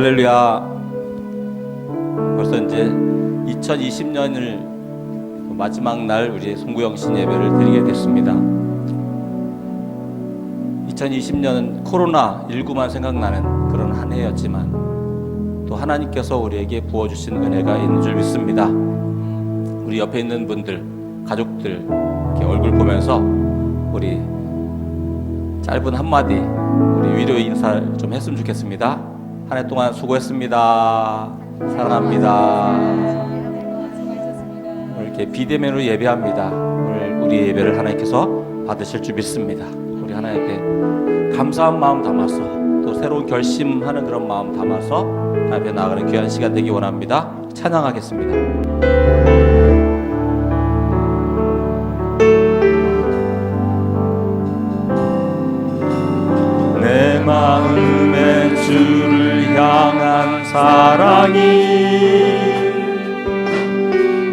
할렐루야. 벌써 이제 2020년을 마지막 날 우리 송구영신 예배를 드리게 됐습니다. 2020년은 코로나19만 생각나는 그런 한 해였지만 또 하나님께서 우리에게 부어주신 은혜가 있는 줄 믿습니다. 우리 옆에 있는 분들, 가족들 이렇게 얼굴 보면서 우리 짧은 한마디 우리 위로 인사를 좀 했으면 좋겠습니다. 한 해 동안 수고했습니다. 사랑합니다. 오늘 이렇게 비대면으로 예배합니다. 오늘 우리 예배를 하나님께서 받으실 줄 믿습니다. 우리 하나님께 감사한 마음 담아서 또 새로운 결심하는 그런 마음 담아서 하나님 나아가는 귀한 시간 되기 원합니다. 찬양하겠습니다. 내 마음에 주를 향한 사랑이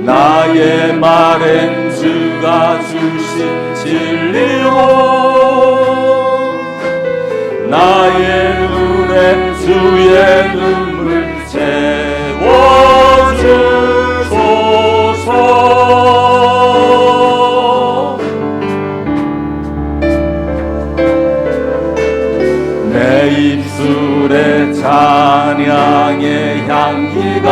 나의 말엔 주가 주신 진리요 나의 눈에 주의 눈물 채워주소서 내 입술에 찬양의 향기가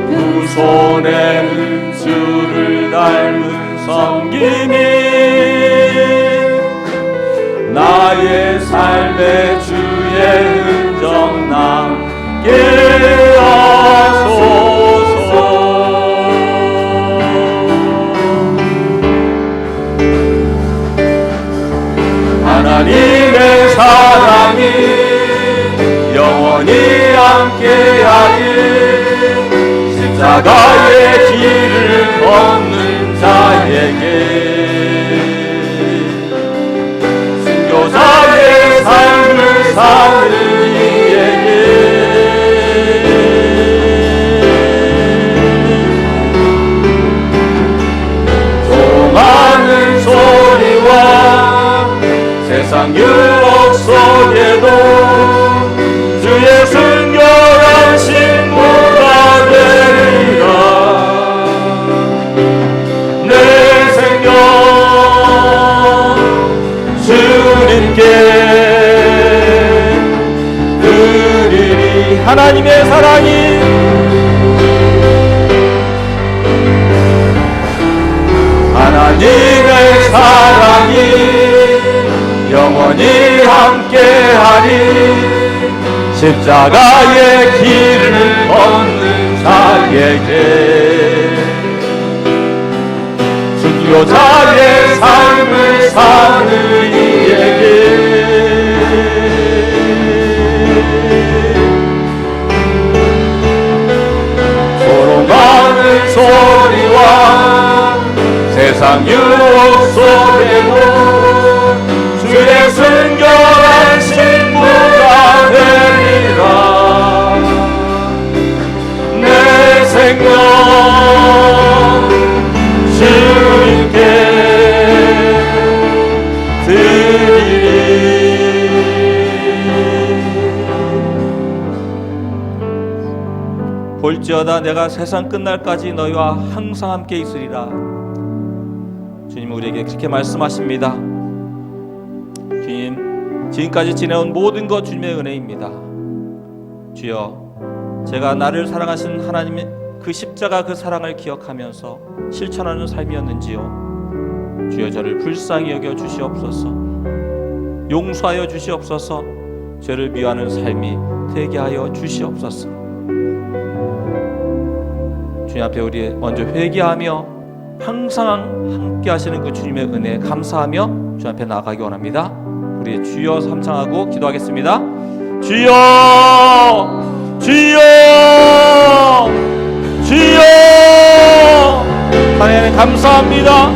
두 손에는 주를 닮은 섬김이 나의 삶의 주의 흔적 남게 하소서 하나님의 사랑이 영원히 함께하리 십자가의 길을 걷는 자에게 순교자의 삶을 사는 이에게 조롱하는 소리와 세상 유혹 속에도 주의 순결한 신부가 되리라 내 생명 주님께 드리리 하나님의 사랑이 하나님의 사랑이 영원히 함께하리 십자가의 길을 걷는 자에게 순교자의 삶을 사는 이에게 조롱하는 소리와 세상 유혹 속에도 주의 순결한 신부가 되리라 내 생명 주님께 드리리 볼지어다 내가 세상 끝날까지 너희와 항상 함께 있으리라. 주님 우리에게 그렇게 말씀하십니다. 주님, 지금까지 지내온 모든 것 주님의 은혜입니다. 주여, 제가 나를 사랑하신 하나님의 그 십자가 그 사랑을 기억하면서 실천하는 삶이었는지요. 주여 저를 불쌍히 여겨 주시옵소서. 용서하여 주시옵소서. 죄를 미워하는 삶이 되게 하여 주시옵소서. 주님 앞에 우리 먼저 회개하며 항상 함께 하시는 그 주님의 은혜에 감사하며 주님 앞에 나아가기 원합니다. 우리 주여 삼창하고 기도하겠습니다. 주여 주여 주여 하나님 감사합니다.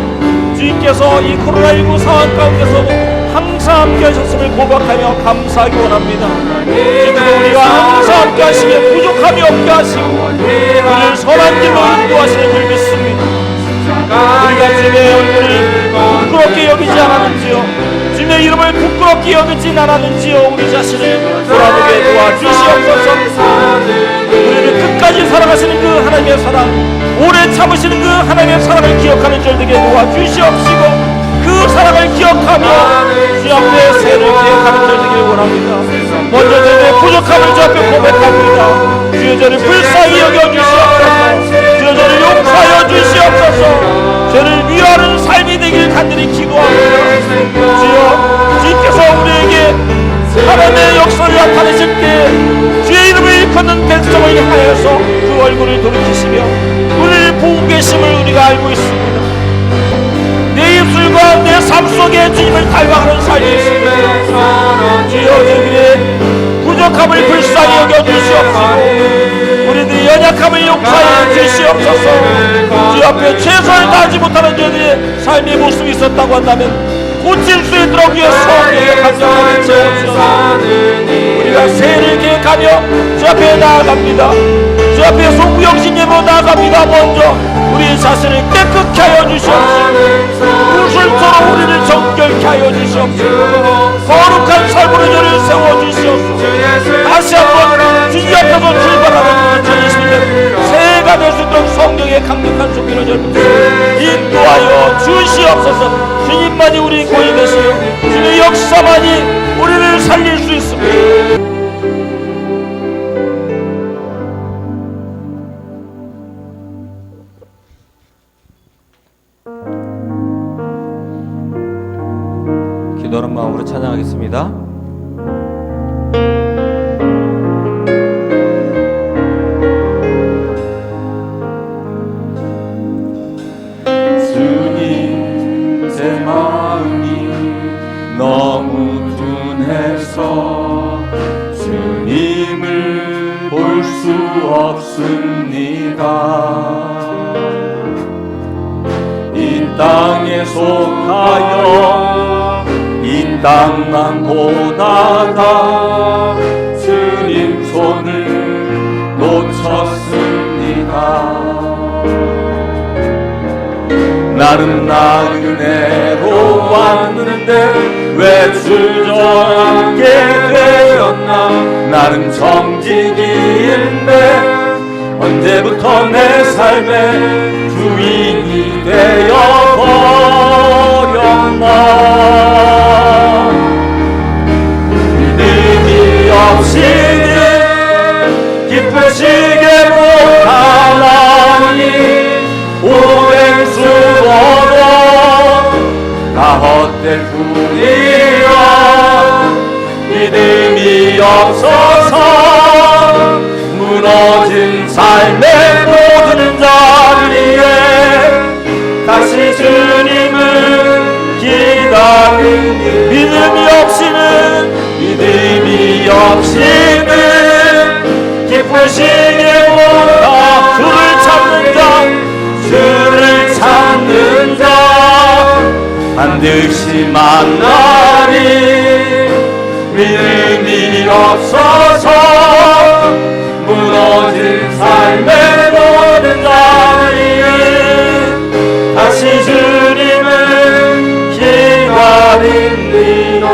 주님께서 이 코로나19 상황 가운데서도 항상 함께 하셨음을 고백하며 감사하기 원합니다. 주님께서 우리가 항상 함께 하시며 부족함이 없게 하시고 우리를 선한 길로 인도하시는 줄 믿습니다. 우리가 주님의 얼굴을 부끄럽게 여기지 않았는지요. 주님의 이름을 부끄럽게 여기진 않았는지요. 우리 자신을 돌아보게 도와주시옵소서. 우리를 끝까지 사랑하시는 그 하나님의 사랑, 오래 참으시는 그 하나님의 사랑을 기억하는 줄 되게 도와주시옵시고, 그 사랑을 기억하며 주 앞에 새를 기억하는 줄 되길 원합니다. 먼저 저의 부족함을 주 앞에 고백합니다. 주여 저를 불쌍히 여겨주시옵소서. 주여 저를 용서하여 주시옵소서. 저를 위하는 삶이 되길 간절히 기도합니다. 주여, 주님께서 우리에게 하나님의 역사를 나타내실 때 주의 이름을 일컫는 백성을 향하여서 그 얼굴을 돌이키시며 우리를 보고 계심을 우리가 알고 있습니다. 내 입술과 내 삶 속에 주님을 닮아가는 삶이 있습니다. 주여, 주님의 부족함을 불쌍히 여겨주시옵시고 우리들의 연약함을 용서하여 주시옵소서. 주 앞에 최선을 다하지 못하는 저들의 삶의 모습이 있었다고 한다면 고칠 수 있도록 위해 성령의 감정을 채워주셔서 우리가 새해를 계획하며 주 앞에 나아갑니다. 주 앞에 소구영신 예배로 나아갑니다. 먼저 우리 자신을 깨끗게 하여 주시옵시고 구슬처럼 우리를 정결케 하여 주시옵시고 거룩한 삶으로 저를 세워주시옵소서. 다시 한번 주님 앞에서 출발하는 2021년 새해가 될 수 있도록 성령의 강력한 손길을 저를 인도하여 주시옵소서. 주님만이 우리 고이 되시며 주님의 역사만이 우리를 살릴 수 있습니다. 기도하는 마음으로 찬양하겠습니다. 주님 제 마음이 너무 둔해서 주님을 볼 수 없습니다. 이 땅에 속하여 이 땅만 보다가 주님 손을 놓쳤습니다. 나는 은혜로 왔는데 왜 주저앉게 되었나. 나는 정직인데 언제부터 내 삶의 주인이 되어버렸나. 믿음이 없이는 기쁘시게 못하나니 오랜 수고로 다 헛될 뿐이라. 믿음이 없어서 무너진 삶의 모든 자리에 다시 주님을 기다리니 믿음이 없이는 기쁘시게 못하. 주를 찾는 자 반드시 만나리. 믿음이 없어서 무너진 삶의 모든 자리에 다시 주님을 기다립니다.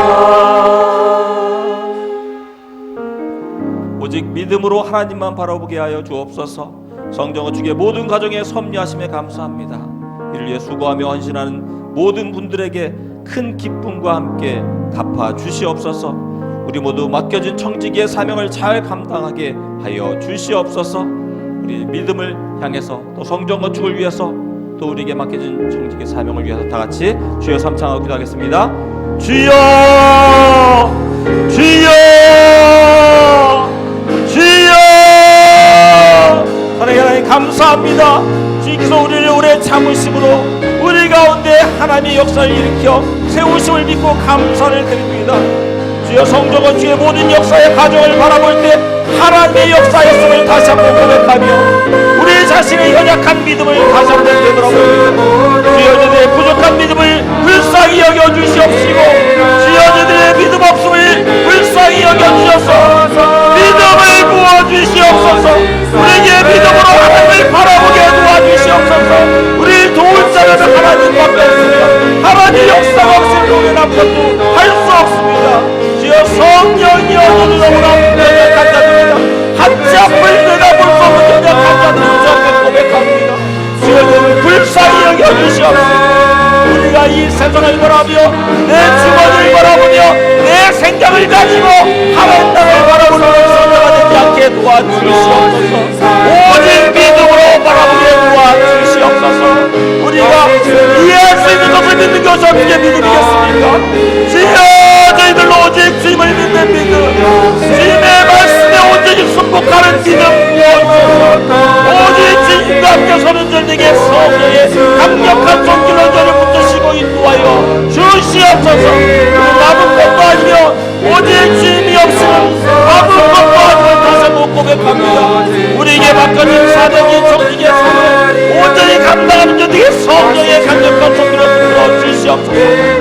오직 믿음으로 하나님만 바라보게 하여 주옵소서. 성령과 주의 모든 가정에 섭리하심에 감사합니다. 이를 위해 수고하며 헌신하는 모든 분들에게 큰 기쁨과 함께 갚아 주시옵소서. 우리 모두 맡겨진 청지기의 사명을 잘 감당하게 하여 주시옵소서. 우리 믿음을 향해서 또 성전과 축을 위해서 또 우리에게 맡겨진 청지기의 사명을 위해서 다 같이 주여 삼창하고 기도하겠습니다. 주여, 주여, 주여. 하나님 감사합니다. 주님께서 우리를 오래 참으심으로 우리 가운데 하나님의 역사를 일으켜 세우심을 믿고 감사를 드립니다. 주여, 성전과 주의 모든 역사의 과정을 바라볼 때 하나님의 역사였음을 다시 한번 고백하며 우리 자신의 연약한 믿음을 다시 한번 되돌아보고 주여, 저들의 부족한 믿음을 불쌍히 여겨주시옵시고 주여, 저들의 믿음 없음을 불쌍히 여겨주셔서 믿음을 부어주시옵소서. 우리에게 믿음으로 하나님을 바라보게 도와주시옵소서. 우리를 도울 자는 하나님밖에 없으며 하나님 역사가 없을 동안 앞서도 너무나 감사드립니다. 한치 앞을 내다볼 수 없는 전혀 감사드리고 저렇게 고백합니다. 주여는 불쌍히 여겨주시옵소서. 우리가 이 세상을 바라보며 내 주머니를 바라보며 내 생각을 가지고 하나님 나라를 바라보는 성자가 되지 않게 도와주시옵소서. 오직 믿음으로 바라보게 도와주시옵소서. 우리가 이해할 수 있는 것을 믿는 것이 어떻게 믿음이겠습니까? 주여 저희들로 오직 주님을 믿는 믿음, 주님의 말씀에 온전히 순복하는 믿음 부어주소서. 오직 주님과 함께 서는 절대게 성령의 강력한 손길로 저를 붙드시고 인도하여 주시옵소서. 남은 것도 아니며 오직 주님이 없으면 아무것도 아니면 다시 못 고백합니다. 우리에게 맡겨진 사명이 정직의 삶을 온전히 감당하는 자들에게 성령의 강력한 손길로 붙들어 주시옵소서.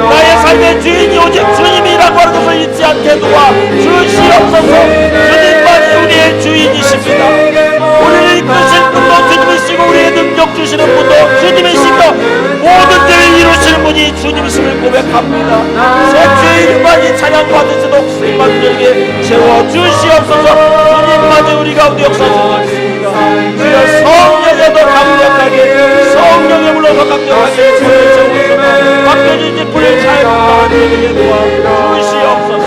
나의 삶의 주인이 오직 주님이라고 하는 것을 잊지 않게 도와 주시옵소서. 주님만이 우리의 주인이십니다. 우리를 이끄신 분도 주님이시고 우리의 능력 주시는 분도 주님이시며 모든 일을 이루시는 분이 주님이심을 고백합니다. 새 주의 이름만이 찬양받으시도록 주님만이 저에게 채워주시옵소서. 주님만이 우리 가운데 역사하시옵소서. 주여 성령에 더 강력하게 성령에 불러서 강력하게 채워주시옵소서. 맡겨진 불을 잘 감당하는 저에게 도와주시옵소서.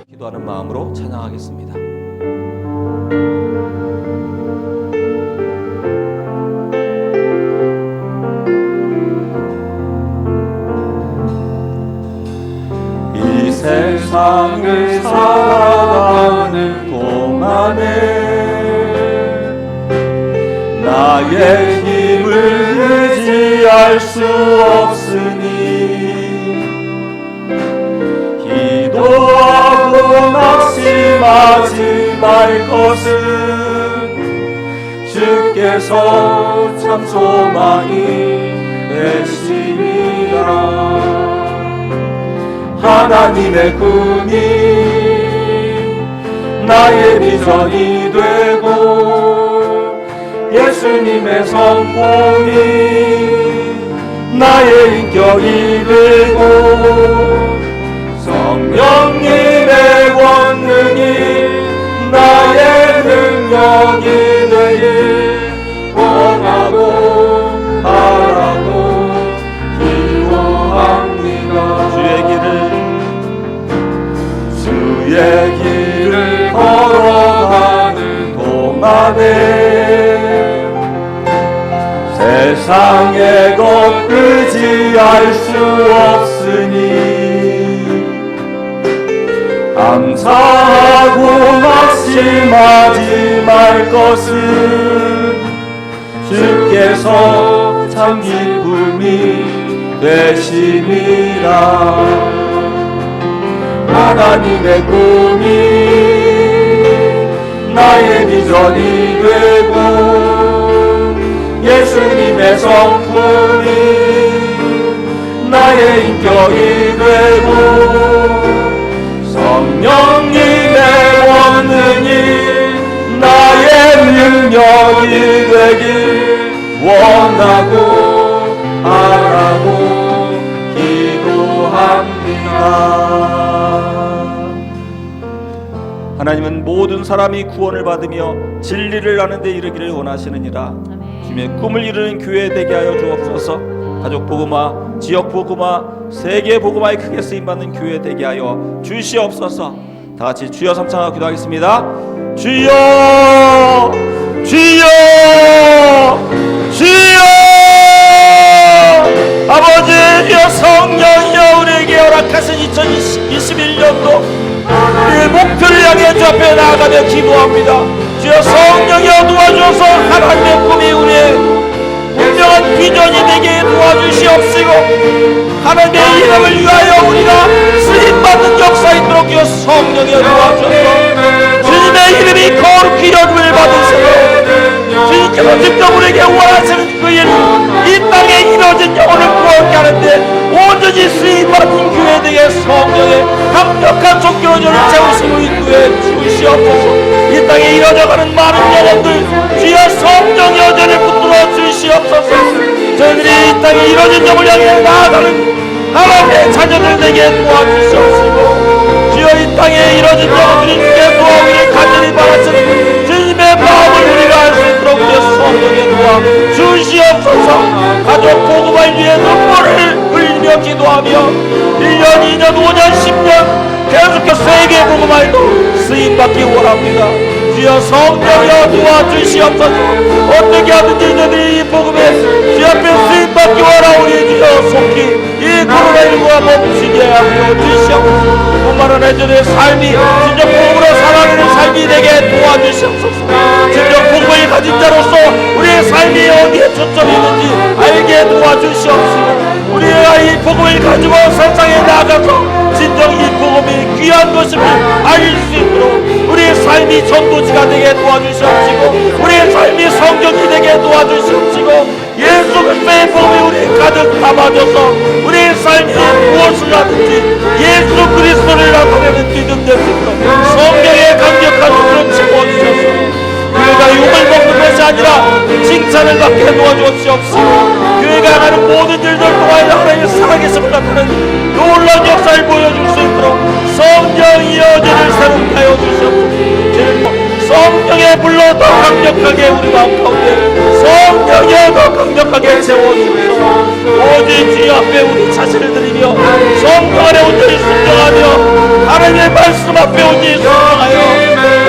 기도하는 마음으로 찬양하겠습니다. 세상을 살아가는 동안에 나의 힘을 의지할 수 없으니 기도하고 낙심하지 말 것은 주께서 참 소망이 되심이라. 하나님의 꿈이 나의 비전이 되고 예수님의 성품이 나의 인격이 되고 성령님의 권능이 나의 능력이 되길 원하고 바라고 기도합니다. 주의 길을 걸어가는 동안에 세상의 것 의지할 수 없으니 감사하고 낙심하지 말 것은 주께서 참 기쁨이 되심이라. 하나님의 꿈이 나의 비전이 되고 예수님의 성품이 나의 인격이 되고 성령님의 권능이 나의 능력이 되길 원하고 바라고 기도합니다. 하나님은 모든 사람이 구원을 받으며 진리를 아는 데 이르기를 원하시느니라. 주님의 꿈을 이루는 교회 되게 하여 주옵소서. 가족 복음화, 지역 복음화, 세계 복음화에 크게 쓰임받는 교회 되게 하여 주시옵소서. 다 같이 주여 삼창하고 기도하겠습니다. 주여, 주여, 주여. 아버지, 주여 성령이여 우리에게 허락하신 2021년도 우리의 목표를 향해 주 앞에 나아가며 기도합니다. 주여 성령이여 도와주셔서 하나님의 꿈이 우리의 분명한 비전이 되게 도와주시옵시고 하나님의 이름을 위하여 우리가 쓰임받는 역사 있도록 주여 성령이여 도와주셔서 주님의 이름이 거룩히 여김을 받으시고 주님께서 직접 우리에게 원하시는 그 일 이 땅에 이루어진 영혼을 구원케 하는데 온전히 쓰임받는 교회 되게 성령의 강력한 종교로 저를 채우시고 인도해 주시옵소서. 이 땅에 이루어져가는 많은 영혼들 주여 성령의 여전을 붙들어 주시옵소서. 저희들이 이 땅에 이루어진 영을 향해 나아가는 하나님의 자녀들 되게 도와주시옵시고 주여 이 땅에 이뤄진 적 주님께 도와오기를 간절히 바라시는 주님의 마음을 우리가 알 수 있도록 주의 성령의 도와 주시옵소서. 가족 복음을 위해 눈물을 흘리며 기도하며 1년 2년 5년 10년 계속해서 세계 복음화에도 쓰임받기 원합니다. 주여 성령여 도와주시옵소서. 어떻게 하든지 저들이 이 복음에 주 앞에 쓰임받기 원하오니 주여 속히 이 코로나19가 멈추게 하여 주시옵소서. 뿐만 아니라 저들의 삶이 진정 복음으로 살아가는 삶이 되게 도와주시옵소서. 진정 복음을 가진 자로서 우리의 삶이 어디에 초점이 있는지 알게 도와주시옵소서. 우리가 이 복음을 가지고 세상에 나가서 진정 이 복음이 귀한 것임을 알 수 있도록 우리의 삶이 전도지가 되게 도와주시옵시고 우리의 삶이 성경이 되게 도와주시옵시고 예수 그리스도의 복음이 우리 가득 담아져서 우리의 삶이 무엇을 하든지 예수 그리스도를 나타내는 믿음 될 수 있도록 성경의 강력한 힘으로 채워주셔서 교회가 욕을 먹는 것이 아니라 칭찬을 받게 도와주옵시옵시고 교회가 하는 모든 일들 통하여 하나님의 살아계심을 나타내는 놀라운 역사를 보여줄 수 있도록 성령이여 저를 새롭게 하여 주시옵소서. 성령의 불로 더 강력하게 우리 마음 가운데 성령이여 더 강력하게 채워주소서. 오직 주님 앞에 우리 자신을 드리며 성령 안에 온전히 순종하며 하나님의 말씀 앞에 온전히 순종하여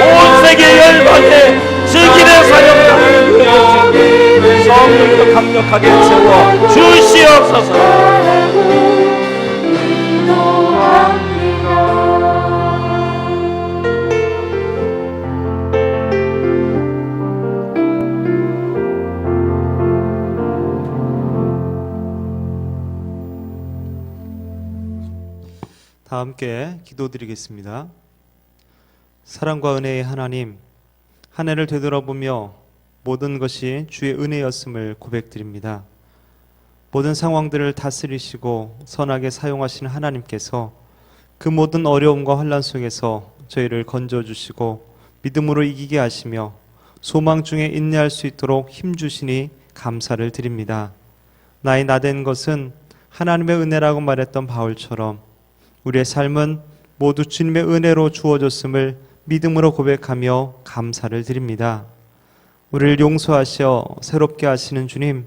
온 세계 열방에 증인의 사역 당하는 교회 성령으로 강력하게 채워 주시옵소서. 다 함께 기도드리겠습니다. 사랑과 은혜의 하나님, 한 해를 되돌아보며 모든 것이 주의 은혜였음을 고백드립니다. 모든 상황들을 다스리시고 선하게 사용하시는 하나님께서 그 모든 어려움과 환난 속에서 저희를 건져주시고 믿음으로 이기게 하시며 소망 중에 인내할 수 있도록 힘주시니 감사를 드립니다. 나의 나된 것은 하나님의 은혜라고 말했던 바울처럼 우리의 삶은 모두 주님의 은혜로 주어졌음을 믿음으로 고백하며 감사를 드립니다. 우리를 용서하시어 새롭게 하시는 주님,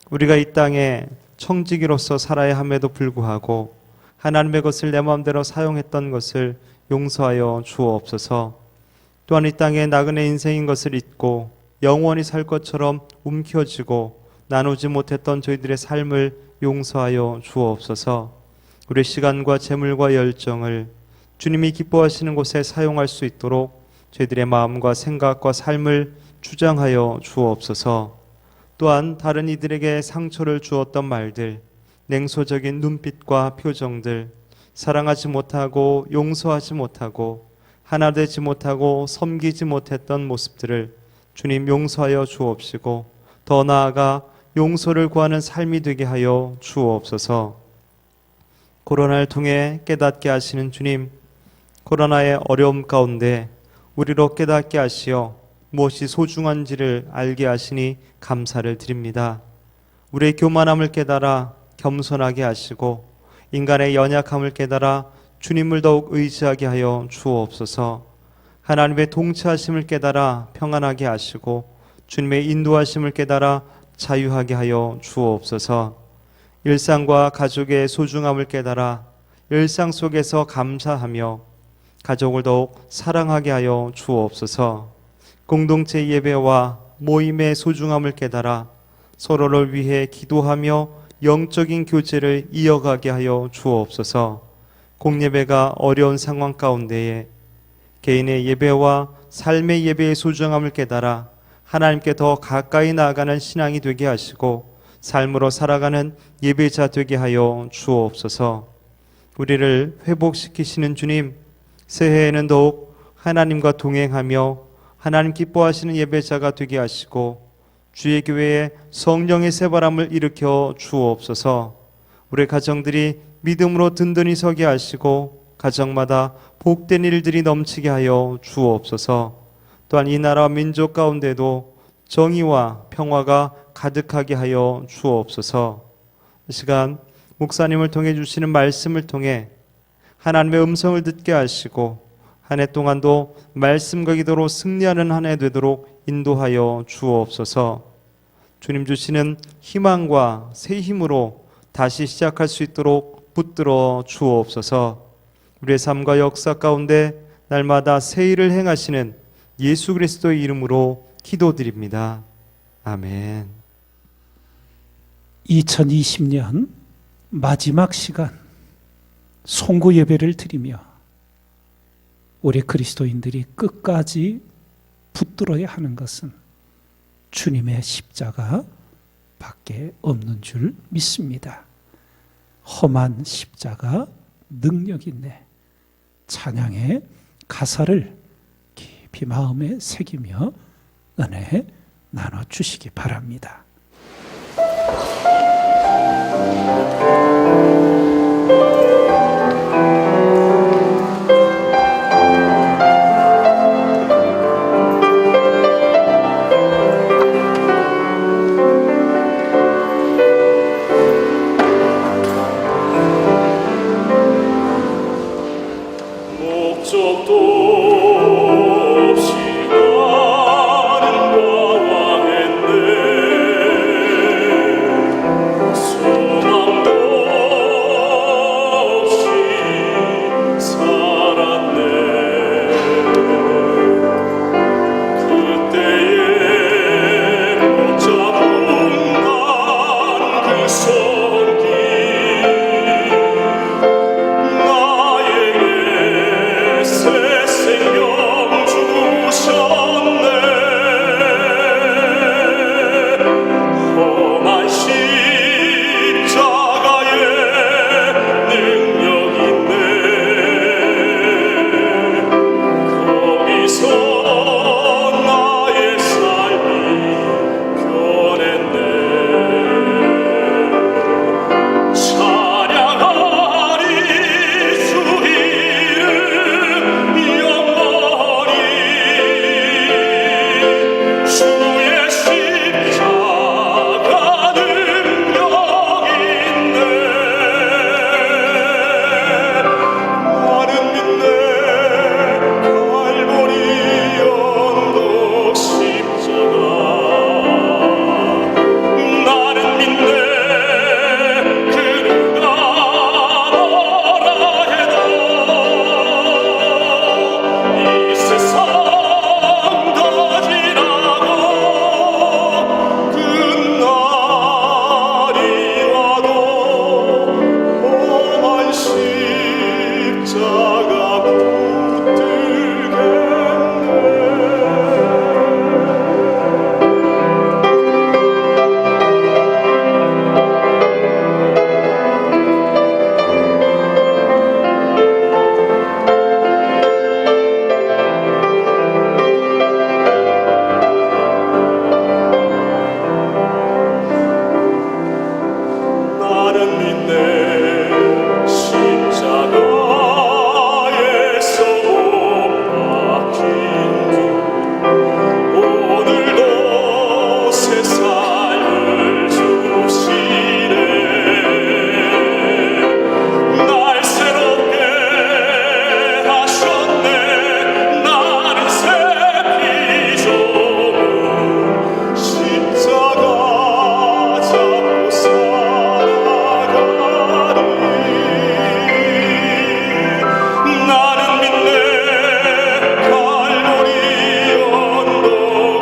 우리가 이 땅에 청지기로서 살아야 함에도 불구하고 하나님의 것을 내 마음대로 사용했던 것을 용서하여 주옵소서. 또한 이 땅에 나그네 인생인 것을 잊고 영원히 살 것처럼 움켜쥐고 나누지 못했던 저희들의 삶을 용서하여 주옵소서. 우리의 시간과 재물과 열정을 주님이 기뻐하시는 곳에 사용할 수 있도록 저희들의 마음과 생각과 삶을 주장하여 주옵소서. 또한 다른 이들에게 상처를 주었던 말들, 냉소적인 눈빛과 표정들, 사랑하지 못하고 용서하지 못하고 하나 되지 못하고 섬기지 못했던 모습들을 주님 용서하여 주옵시고 더 나아가 용서를 구하는 삶이 되게 하여 주옵소서. 코로나를 통해 깨닫게 하시는 주님, 코로나의 어려움 가운데 우리로 깨닫게 하시어 무엇이 소중한지를 알게 하시니 감사를 드립니다. 우리의 교만함을 깨달아 겸손하게 하시고 인간의 연약함을 깨달아 주님을 더욱 의지하게 하여 주옵소서. 하나님의 통치하심을 깨달아 평안하게 하시고 주님의 인도하심을 깨달아 자유하게 하여 주옵소서. 일상과 가족의 소중함을 깨달아 일상 속에서 감사하며 가족을 더욱 사랑하게 하여 주옵소서. 공동체 예배와 모임의 소중함을 깨달아 서로를 위해 기도하며 영적인 교제를 이어가게 하여 주옵소서. 공예배가 어려운 상황 가운데에 개인의 예배와 삶의 예배의 소중함을 깨달아 하나님께 더 가까이 나아가는 신앙이 되게 하시고 삶으로 살아가는 예배자 되게 하여 주옵소서. 우리를 회복시키시는 주님, 새해에는 더욱 하나님과 동행하며 하나님 기뻐하시는 예배자가 되게 하시고 주의 교회에 성령의 새바람을 일으켜 주옵소서. 우리 가정들이 믿음으로 든든히 서게 하시고 가정마다 복된 일들이 넘치게 하여 주옵소서. 또한 이 나라와 민족 가운데도 정의와 평화가 가득하게 하여 주옵소서. 이 시간 목사님을 통해 주시는 말씀을 통해 하나님의 음성을 듣게 하시고 한 해 동안도 말씀과 기도로 승리하는 한 해 되도록 인도하여 주옵소서. 주님 주시는 희망과 새 힘으로 다시 시작할 수 있도록 붙들어 주옵소서. 우리의 삶과 역사 가운데 날마다 새 일을 행하시는 예수 그리스도의 이름으로 기도드립니다. 아멘. 2020년 마지막 시간 송구 예배를 드리며 우리 그리스도인들이 끝까지 붙들어야 하는 것은 주님의 십자가 밖에 없는 줄 믿습니다. 험한 십자가 능력 있네. 찬양의 가사를 깊이 마음에 새기며 은혜 나눠주시기 바랍니다. 목적도 없이 나는 방황했네. 소망도 없이 살았네. 그때에 못 잡은 난 그 손길 나에게 새 생명 주셨네. 험한 십자가에 능력 있네. 거기서 나의 삶이 변했네. 찬양하리 주 이름 영원히. 주의 십자가 능력 있네. 나는 믿네. 갈보리 언덕 십자가. 나는 믿네. 그 누가 뭐라 해도 이 세상 더 지나고 끝날이 와도 험한 십자가 붙들겠네. 나는 믿네. 십자가에서 못 박힌 주 오늘도 새 삶을 주시네. 날 새롭게 하셨네. 나는 새 피조물 십자가 잡고 살아가리. 나는 믿네. 갈보리 언덕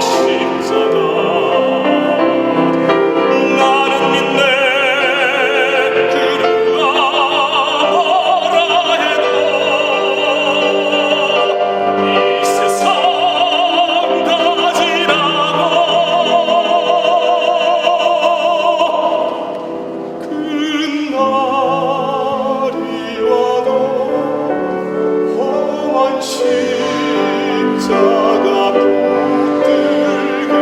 십자가. 나는 믿네. 그 누가 뭐라 해도 이 세상 다 지나고 끝날이 와도 험한 십자가 붙들겠네.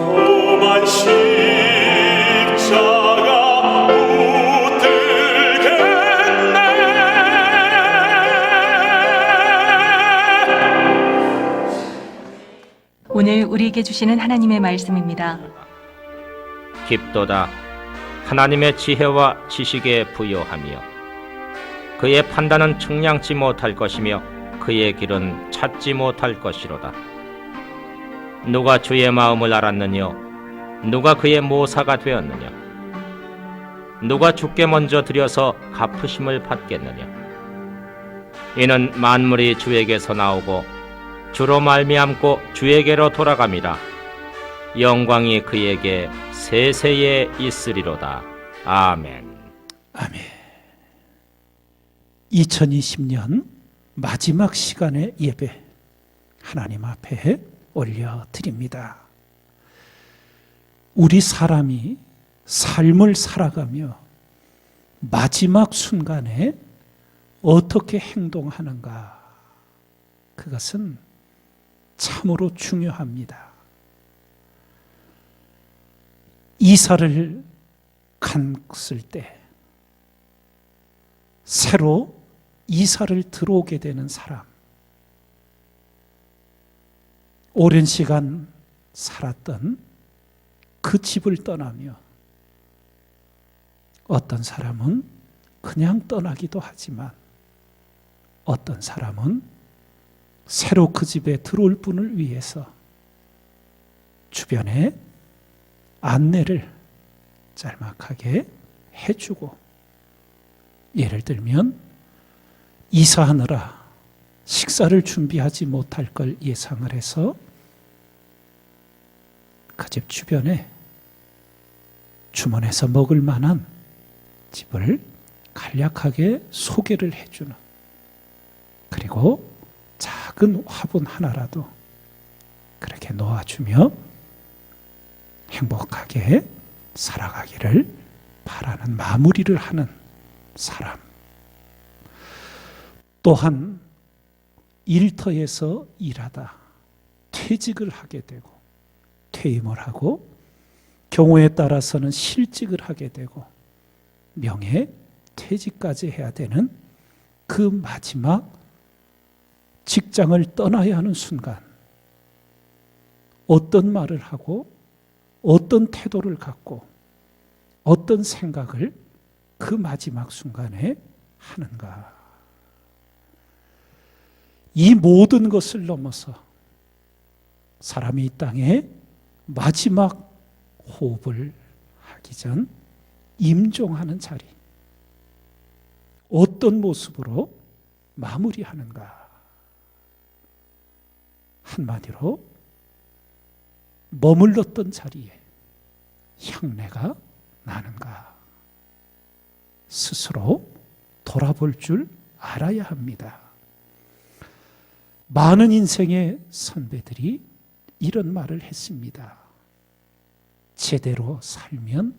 험한 십자가 붙들겠네. 오늘 우리에게 주시는 하나님의 말씀입니다. 깊도다 하나님의 지혜와 지식에 부여하며 그의 판단은 측량치 못할 것이며 그의 길은 찾지 못할 것이로다. 누가 주의 마음을 알았느냐? 누가 그의 모사가 되었느냐? 누가 주께 먼저 드려서 갚으심을 받겠느냐? 이는 만물이 주에게서 나오고 주로 말미암고 주에게로 돌아갑니다. 영광이 그에게 세세에 있으리로다. 아멘. 아멘. 2020년 마지막 시간의 예배 하나님 앞에 올려드립니다. 우리 사람이 삶을 살아가며 마지막 순간에 어떻게 행동하는가, 그것은 참으로 중요합니다. 이사를 갔을 때 새로 이사를 들어오게 되는 사람, 오랜 시간 살았던 그 집을 떠나며 어떤 사람은 그냥 떠나기도 하지만 어떤 사람은 새로 그 집에 들어올 분을 위해서 주변에 안내를 짤막하게 해주고, 예를 들면 이사하느라 식사를 준비하지 못할 걸 예상을 해서 그 집 주변에 주문해서 먹을 만한 집을 간략하게 소개를 해주는, 그리고 작은 화분 하나라도 그렇게 놓아주며 행복하게 살아가기를 바라는 마무리를 하는 사람. 또한 일터에서 일하다 퇴직을 하게 되고 퇴임을 하고 경우에 따라서는 실직을 하게 되고 명예 퇴직까지 해야 되는 그 마지막 직장을 떠나야 하는 순간, 어떤 말을 하고 어떤 태도를 갖고 어떤 생각을 그 마지막 순간에 하는가. 이 모든 것을 넘어서 사람이 이 땅에 마지막 호흡을 하기 전 임종하는 자리, 어떤 모습으로 마무리하는가. 한마디로 머물렀던 자리에 향내가 나는가, 스스로 돌아볼 줄 알아야 합니다. 많은 인생의 선배들이 이런 말을 했습니다. 제대로 살면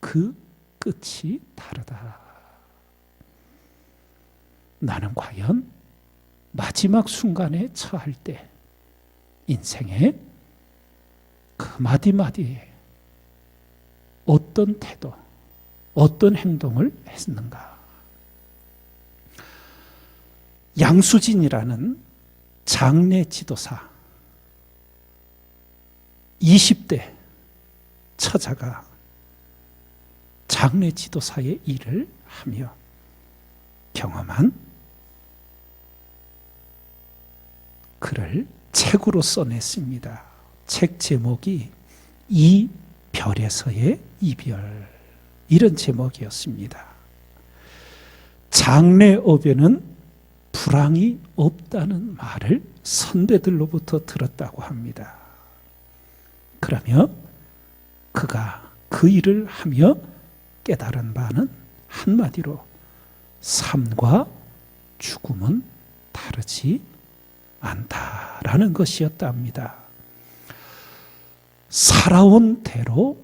그 끝이 다르다. 나는 과연 마지막 순간에 처할 때 인생의 그 마디마디에 어떤 태도, 어떤 행동을 했는가. 양수진이라는 장례 지도사, 20대 처자가 장례 지도사의 일을 하며 경험한 글을 책으로 써냈습니다. 책 제목이 이 별에서의 이별, 이런 제목이었습니다. 장례업에는 불황이 없다는 말을 선배들로부터 들었다고 합니다. 그러며 그가 그 일을 하며 깨달은 바는 한마디로 삶과 죽음은 다르지 않다라는 것이었다 합니다. 살아온 대로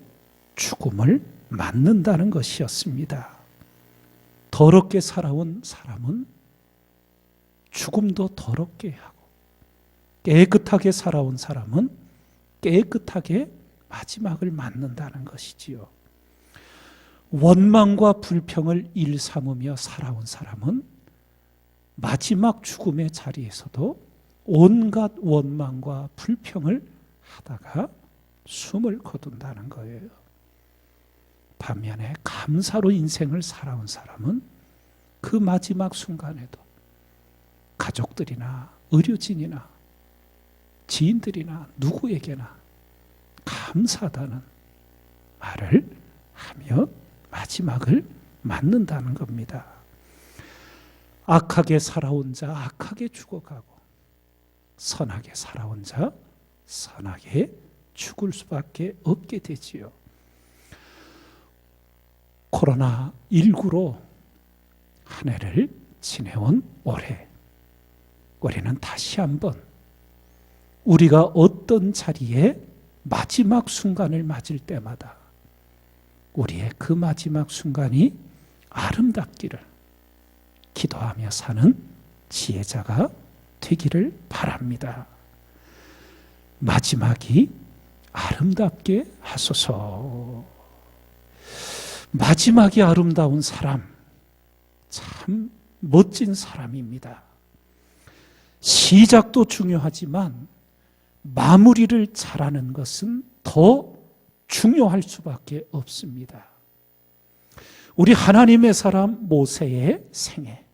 죽음을 맞는다는 것이었습니다. 더럽게 살아온 사람은 죽음도 더럽게 하고, 깨끗하게 살아온 사람은 깨끗하게 마지막을 맞는다는 것이지요. 원망과 불평을 일삼으며 살아온 사람은 마지막 죽음의 자리에서도 온갖 원망과 불평을 하다가 숨을 거둔다는 거예요. 반면에 감사로 인생을 살아온 사람은 그 마지막 순간에도 가족들이나 의료진이나 지인들이나 누구에게나 감사하다는 말을 하며 마지막을 맞는다는 겁니다. 악하게 살아온 자 악하게 죽어가고 선하게 살아온 자 선하게 죽을 수밖에 없게 되지요. 코로나19로 한 해를 지내온 올해, 우리는 다시 한번 우리가 어떤 자리에 마지막 순간을 맞을 때마다 우리의 그 마지막 순간이 아름답기를 기도하며 사는 지혜자가 되기를 바랍니다. 마지막이 아름답게 하소서. 마지막이 아름다운 사람, 참 멋진 사람입니다. 시작도 중요하지만 마무리를 잘하는 것은 더 중요할 수밖에 없습니다. 우리 하나님의 사람 모세의 생애,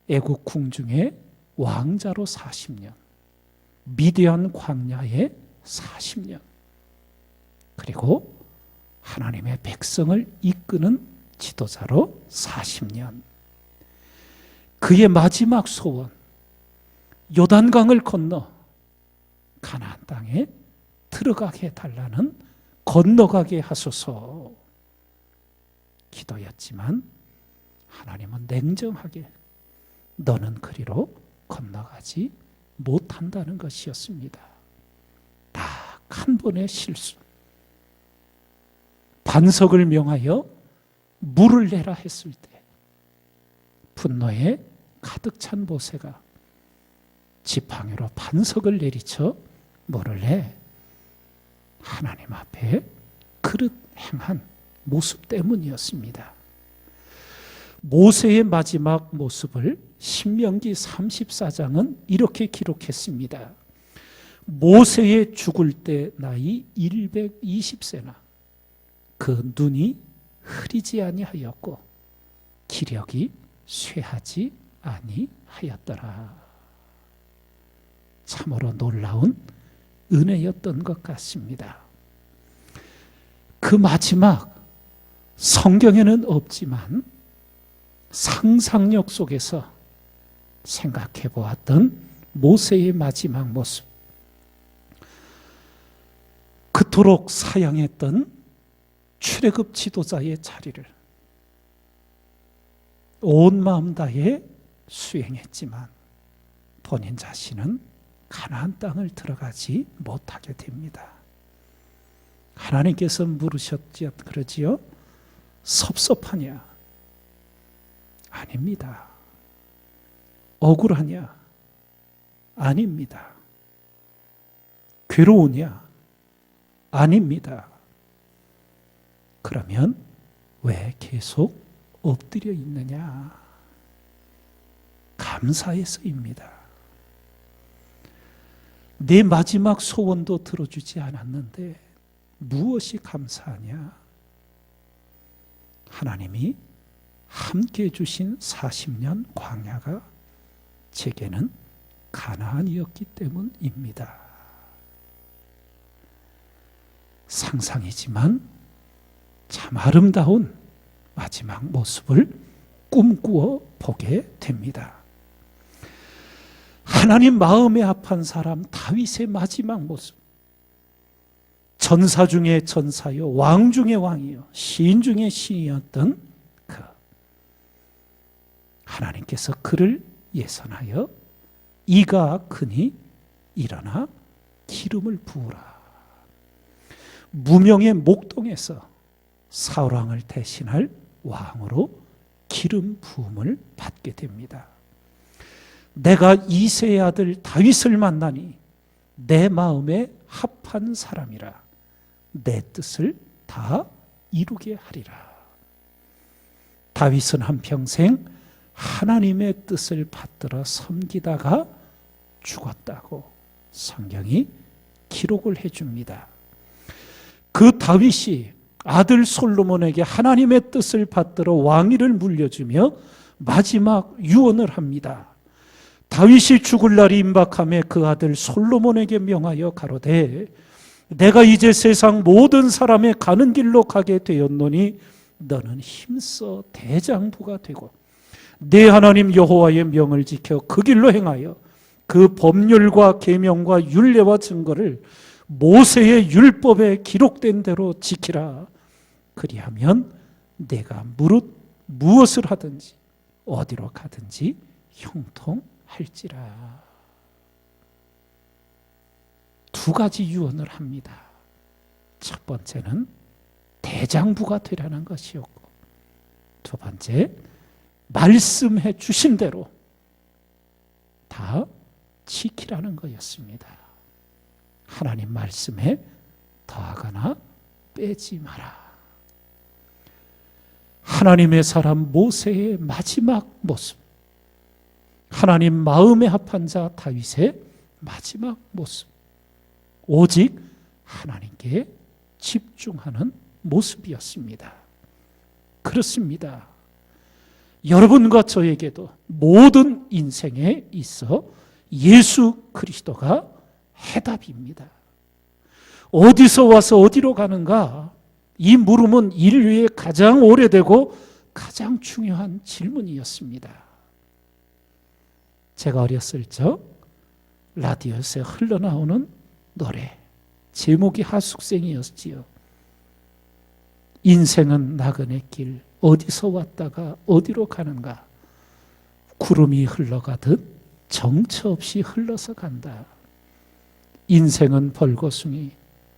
애국 궁중의 왕자로 40년, 미디안 광야에 40년, 그리고 하나님의 백성을 이끄는 지도자로 40년. 그의 마지막 소원, 요단강을 건너 가나안 땅에 들어가게 해달라는 건너가게 하소서 기도였지만 하나님은 냉정하게 너는 그리로 건너가지 못한다는 것이었습니다. 딱 한 번의 실수. 반석을 명하여 물을 내라 했을 때 분노에 가득 찬 모세가 지팡이로 반석을 내리쳐 물을 내 하나님 앞에 그릇 행한 모습 때문이었습니다. 모세의 마지막 모습을 신명기 34장은 이렇게 기록했습니다. 모세의 죽을 때 나이 120세나 그 눈이 흐리지 아니하였고 기력이 쇠하지 아니하였더라. 참으로 놀라운 은혜였던 것 같습니다. 그 마지막, 성경에는 없지만 상상력 속에서 생각해 보았던 모세의 마지막 모습, 그토록 사양했던 출애굽 지도자의 자리를 온 마음 다해 수행했지만 본인 자신은 가나안 땅을 들어가지 못하게 됩니다. 하나님께서 물으셨지 그러지요? 섭섭하냐? 아닙니다. 억울하냐? 아닙니다. 괴로우냐? 아닙니다. 그러면 왜 계속 엎드려 있느냐? 감사해서입니다. 내 마지막 소원도 들어주지 않았는데 무엇이 감사하냐? 하나님이 함께 주신 40년 광야가 제게는 가나안이었기 때문입니다. 상상이지만 참 아름다운 마지막 모습을 꿈꾸어 보게 됩니다. 하나님 마음에 합한 사람 다윗의 마지막 모습, 전사 중에 전사요 왕 중에 왕이요 시인 중에 시인이었던 그 하나님께서 그를 예선하여 이가 크니 일어나 기름을 부으라. 무명의 목동에서 사울왕을 대신할 왕으로 기름 부음을 받게 됩니다. 내가 이새의 아들 다윗을 만나니 내 마음에 합한 사람이라 내 뜻을 다 이루게 하리라. 다윗은 한평생 하나님의 뜻을 받들어 섬기다가 죽었다고 성경이 기록을 해줍니다. 그 다윗이 아들 솔로몬에게 하나님의 뜻을 받들어 왕위를 물려주며 마지막 유언을 합니다. 다윗이 죽을 날이 임박함에 그 아들 솔로몬에게 명하여 가로되 내가 이제 세상 모든 사람의 가는 길로 가게 되었노니 너는 힘써 대장부가 되고 내 하나님 여호와의 명을 지켜 그 길로 행하여 그 법률과 계명과 율례와 증거를 모세의 율법에 기록된 대로 지키라. 그리하면 내가 무엇을 하든지 어디로 가든지 형통할지라. 두 가지 유언을 합니다. 첫 번째는 대장부가 되라는 것이었고, 두 번째 말씀해 주신 대로 다 지키라는 거였습니다. 하나님 말씀에 더하거나 빼지 마라. 하나님의 사람 모세의 마지막 모습, 하나님 마음에 합한 자 다윗의 마지막 모습, 오직 하나님께 집중하는 모습이었습니다. 그렇습니다. 여러분과 저에게도 모든 인생에 있어 예수 그리스도가 해답입니다. 어디서 와서 어디로 가는가? 이 물음은 인류의 가장 오래되고 가장 중요한 질문이었습니다. 제가 어렸을 적 라디오에서 흘러나오는 노래, 제목이 하숙생이었지요. 인생은 나그네 길, 어디서 왔다가 어디로 가는가? 구름이 흘러가듯 정처 없이 흘러서 간다. 인생은 벌거숭이,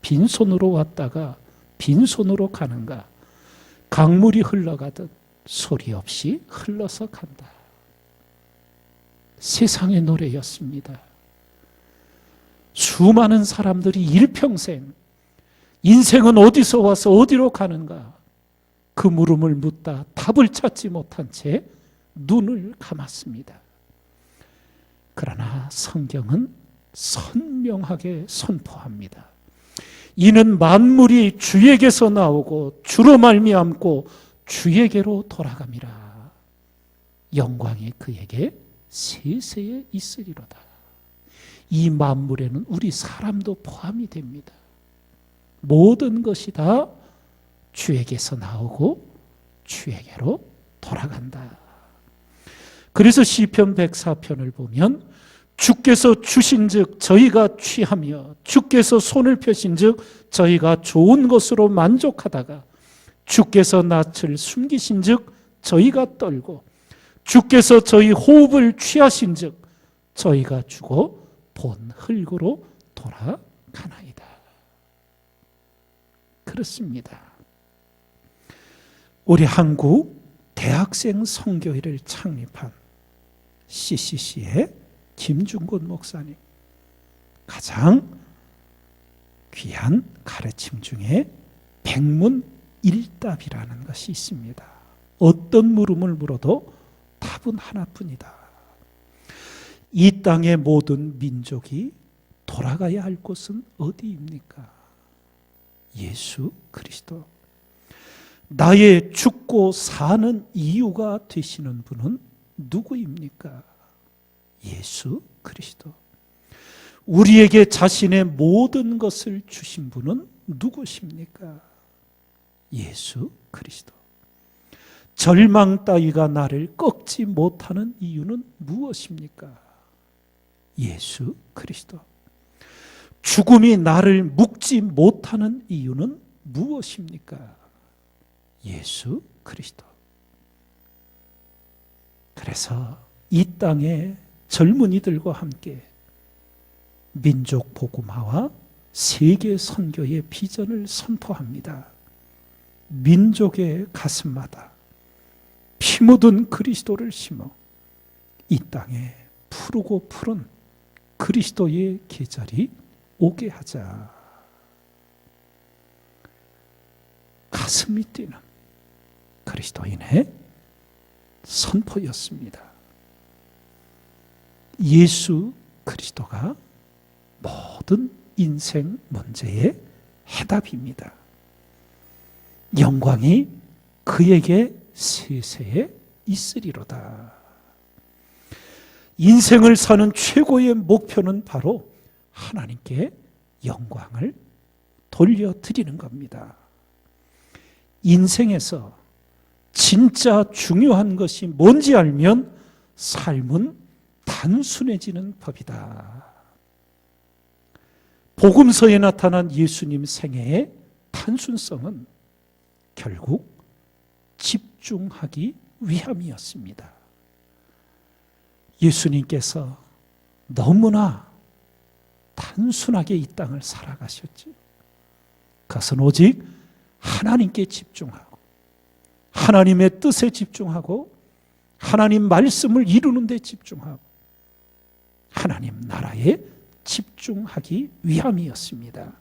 빈손으로 왔다가 빈손으로 가는가? 강물이 흘러가듯 소리 없이 흘러서 간다. 세상의 노래였습니다. 수많은 사람들이 일평생 인생은 어디서 와서 어디로 가는가? 그 물음을 묻다 답을 찾지 못한 채 눈을 감았습니다. 그러나 성경은 선명하게 선포합니다. 이는 만물이 주에게서 나오고 주로 말미암고 주에게로 돌아감이라. 영광이 그에게 세세에 있으리로다. 이 만물에는 우리 사람도 포함이 됩니다. 모든 것이 다 주에게서 나오고 주에게로 돌아간다. 그래서 시편 104편을 보면 주께서 주신즉 저희가 취하며 주께서 손을 펴신즉 저희가 좋은 것으로 만족하다가 주께서 낯을 숨기신즉 저희가 떨고 주께서 저희 호흡을 취하신즉 저희가 죽어 본 흙으로 돌아가나이다. 그렇습니다. 우리 한국 대학생 선교회를 창립한 CCC의 김중곤 목사님, 가장 귀한 가르침 중에 백문일답이라는 것이 있습니다. 어떤 물음을 물어도 답은 하나뿐이다. 이 땅의 모든 민족이 돌아가야 할 곳은 어디입니까? 예수 그리스도. 나의 죽고 사는 이유가 되시는 분은 누구입니까? 예수 그리스도. 우리에게 자신의 모든 것을 주신 분은 누구십니까? 예수 그리스도. 절망 따위가 나를 꺾지 못하는 이유는 무엇입니까? 예수 그리스도. 죽음이 나를 묶지 못하는 이유는 무엇입니까? 예수 그리스도. 그래서 이 땅의 젊은이들과 함께 민족 복음화와 세계 선교의 비전을 선포합니다. 민족의 가슴마다 피 묻은 그리스도를 심어 이 땅에 푸르고 푸른 그리스도의 계절이 오게 하자. 가슴이 뛰는 그리스도인의 선포였습니다. 예수 그리스도가 모든 인생 문제의 해답입니다. 영광이 그에게 세세에 있으리로다. 인생을 사는 최고의 목표는 바로 하나님께 영광을 돌려드리는 겁니다. 인생에서 진짜 중요한 것이 뭔지 알면 삶은 단순해지는 법이다. 복음서에 나타난 예수님 생애의 단순성은 결국 집중하기 위함이었습니다. 예수님께서 너무나 단순하게 이 땅을 살아가셨지. 그것은 오직 하나님께 집중하고 하나님의 뜻에 집중하고 하나님 말씀을 이루는 데 집중하고 하나님 나라에 집중하기 위함이었습니다.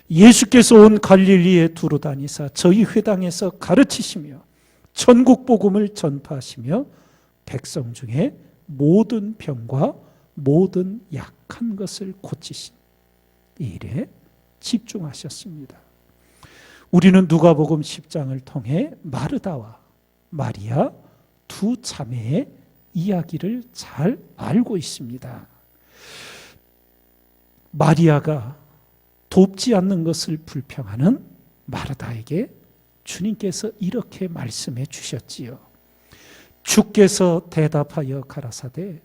예수께서 온 갈릴리에 두루 다니사 저희 회당에서 가르치시며 천국 복음을 전파하시며 백성 중에 모든 병과 모든 약한 것을 고치신 이 일에 집중하셨습니다. 우리는 누가복음 10장을 통해 마르다와 마리아 두 자매의 이야기를 잘 알고 있습니다. 마리아가 돕지 않는 것을 불평하는 마르다에게 주님께서 이렇게 말씀해 주셨지요. 주께서 대답하여 가라사대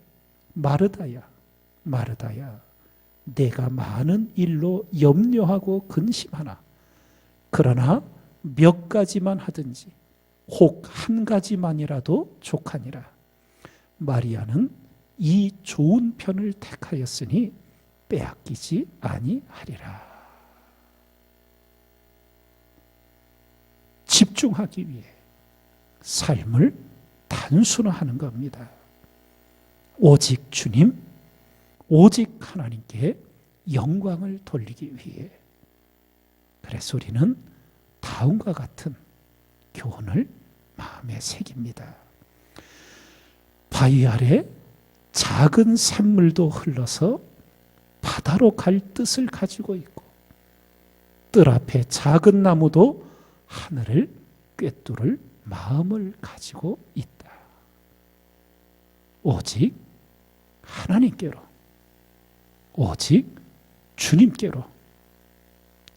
마르다야 마르다야 내가 많은 일로 염려하고 근심하나 그러나 몇 가지만 하든지 혹 한 가지만이라도 족하니라. 마리아는 이 좋은 편을 택하였으니 빼앗기지 아니하리라. 집중하기 위해 삶을 단순화하는 겁니다. 오직 주님, 오직 하나님께 영광을 돌리기 위해. 그래서 우리는 다음과 같은 교훈을 마음에 새깁니다. 바위 아래 작은 샘물도 흘러서 바다로 갈 뜻을 가지고 있고 뜰 앞에 작은 나무도 하늘을 꿰뚫을 마음을 가지고 있다. 오직 하나님께로, 오직 주님께로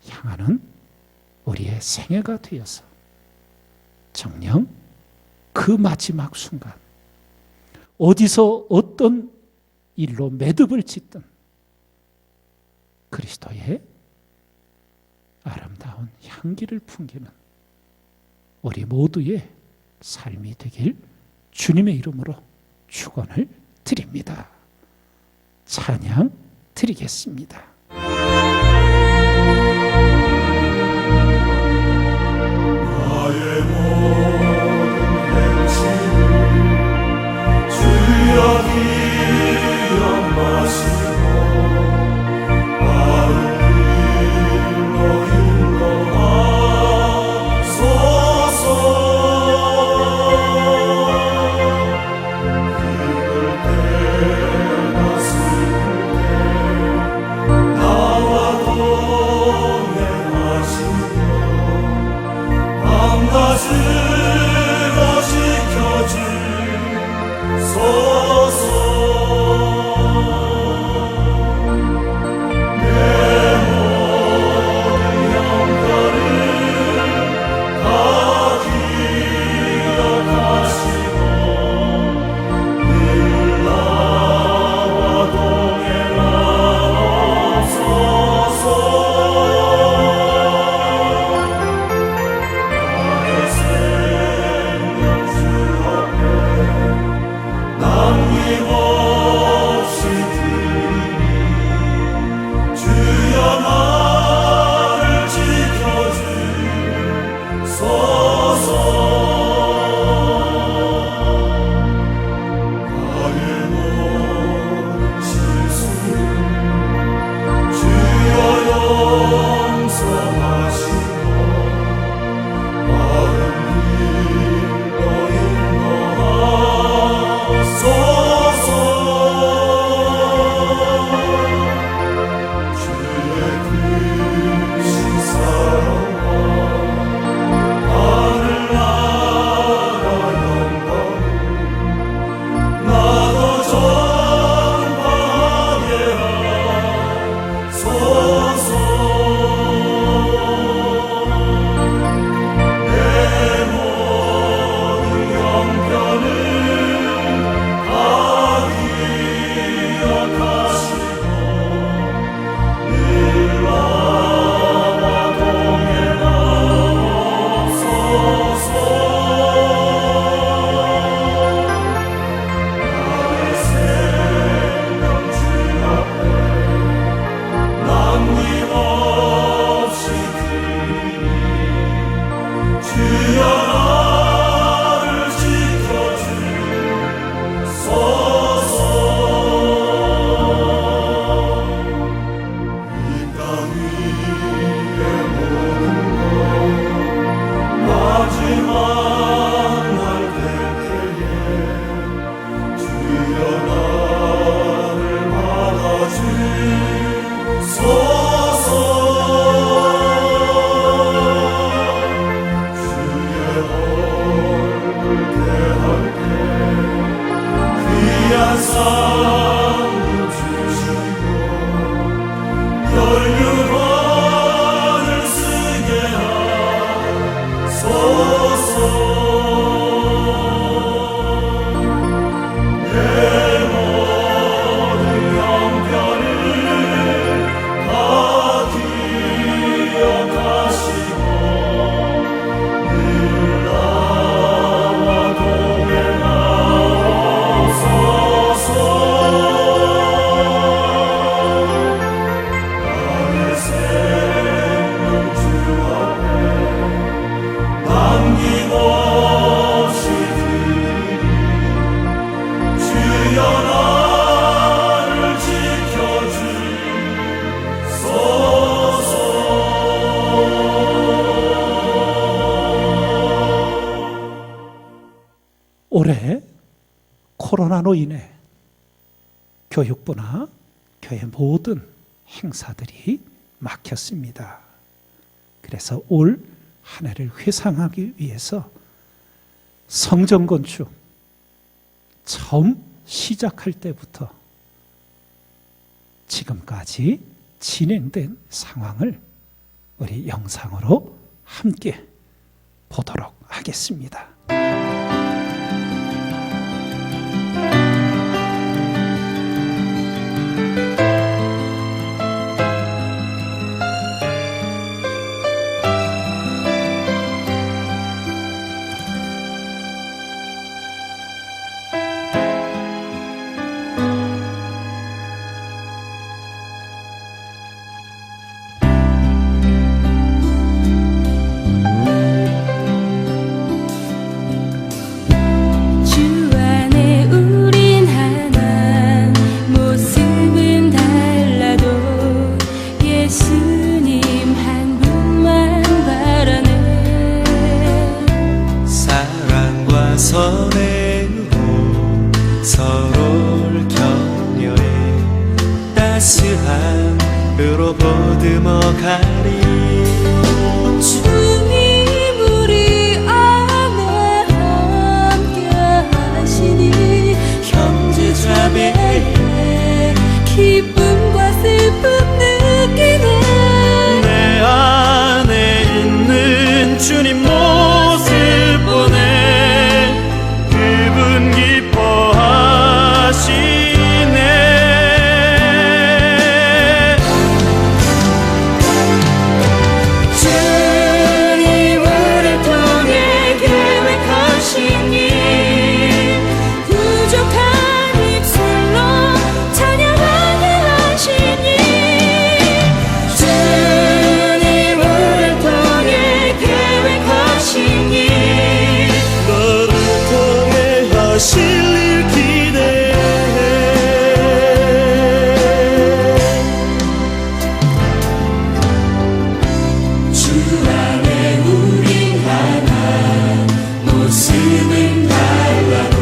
향하는 우리의 생애가 되어서 정녕 그 마지막 순간 어디서 어떤 일로 매듭을 짓든 그리스도의 아름다운 향기를 풍기는 우리 모두의 삶이 되길 주님의 이름으로 축원을 드립니다. 찬양 드리겠습니다. 나의 모든 행실을 주여 기억하시고 바른 길로 인도하소서. 그들 때나 슬플 때 올해 코로나로 인해 교육부나 교회 모든 행사들이 막혔습니다. 그래서 올 한 해를 회상하기 위해서 성전 건축 처음 시작할 때부터 지금까지 진행된 상황을 우리 영상으로 함께 보도록 하겠습니다. 주 안에 우린 하나 모습은 달라도 예수님 한 분만 바라네 사랑과 선행으로 서로를 격려해 따스함으로 보듬어 가리 주님 우리 안에 함께 하시니 형제자매의 기쁨과 슬픔 느끼네 내 안에 있는 주님 모습 보내 그분 기뻐하시네 주님을 통해 계획하신 일 부족한 입술로 찬양하게 하신 일 주님을 통해 계획하신 일 너를 통해 하실 일 기대해 주 안에 우린 하나 모습은 달라도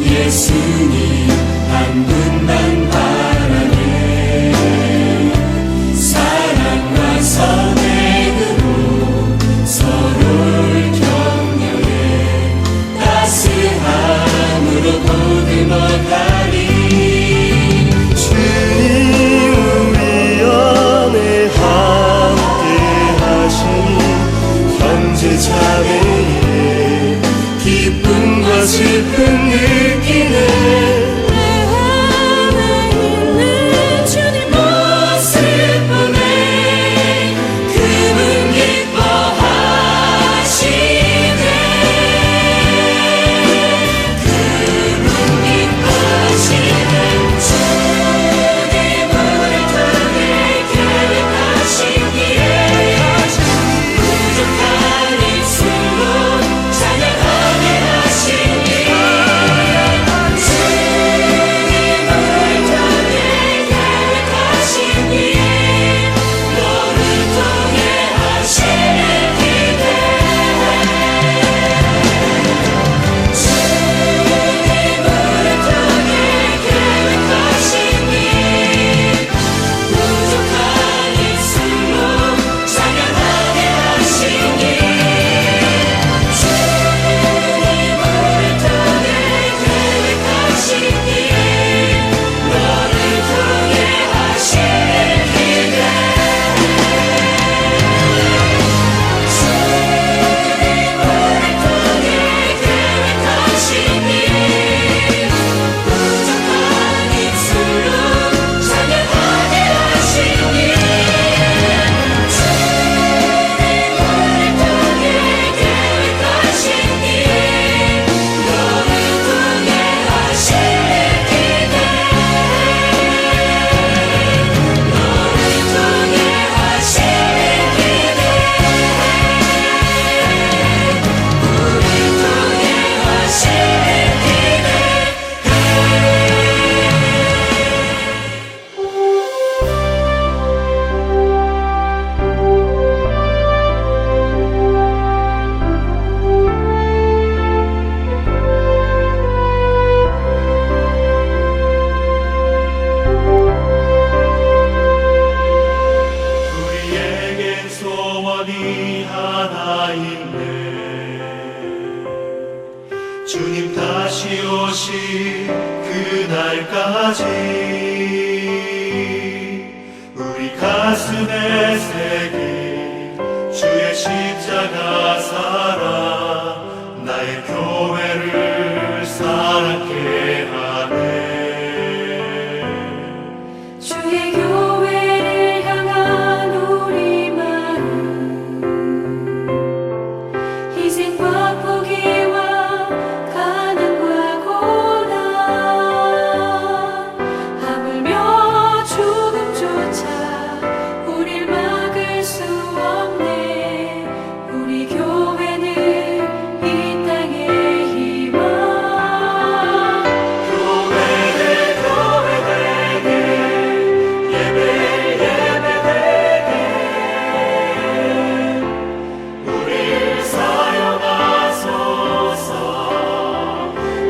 예수님 한 분만 바라네 사랑과 선행으로 서로를 격려해 따스함으로 보듬어 가리 주님 우리 안에 함께 하시니 형제 자매의 기쁨과 슬픔 느끼네 내 안에 있는 주님 모습 보내 그분 기뻐하시네 그분 기뻐하시네 주님을 통해 계획하신 일 부족한 입술로 찬양하게 하신 일 주님 다시 오실 그날까지 우리 가슴에 새긴 주의 십자가 사랑 나의 교회를 사랑케 하네. 주의 교회를 향한 우리 마음 희생과 포기와 가난과 고난 하물며 죽음조차 우릴 막을 수 없네. 우리 교회는 이 땅의 희망. 교회들 교회되게 예배되게 우릴 사용하소서.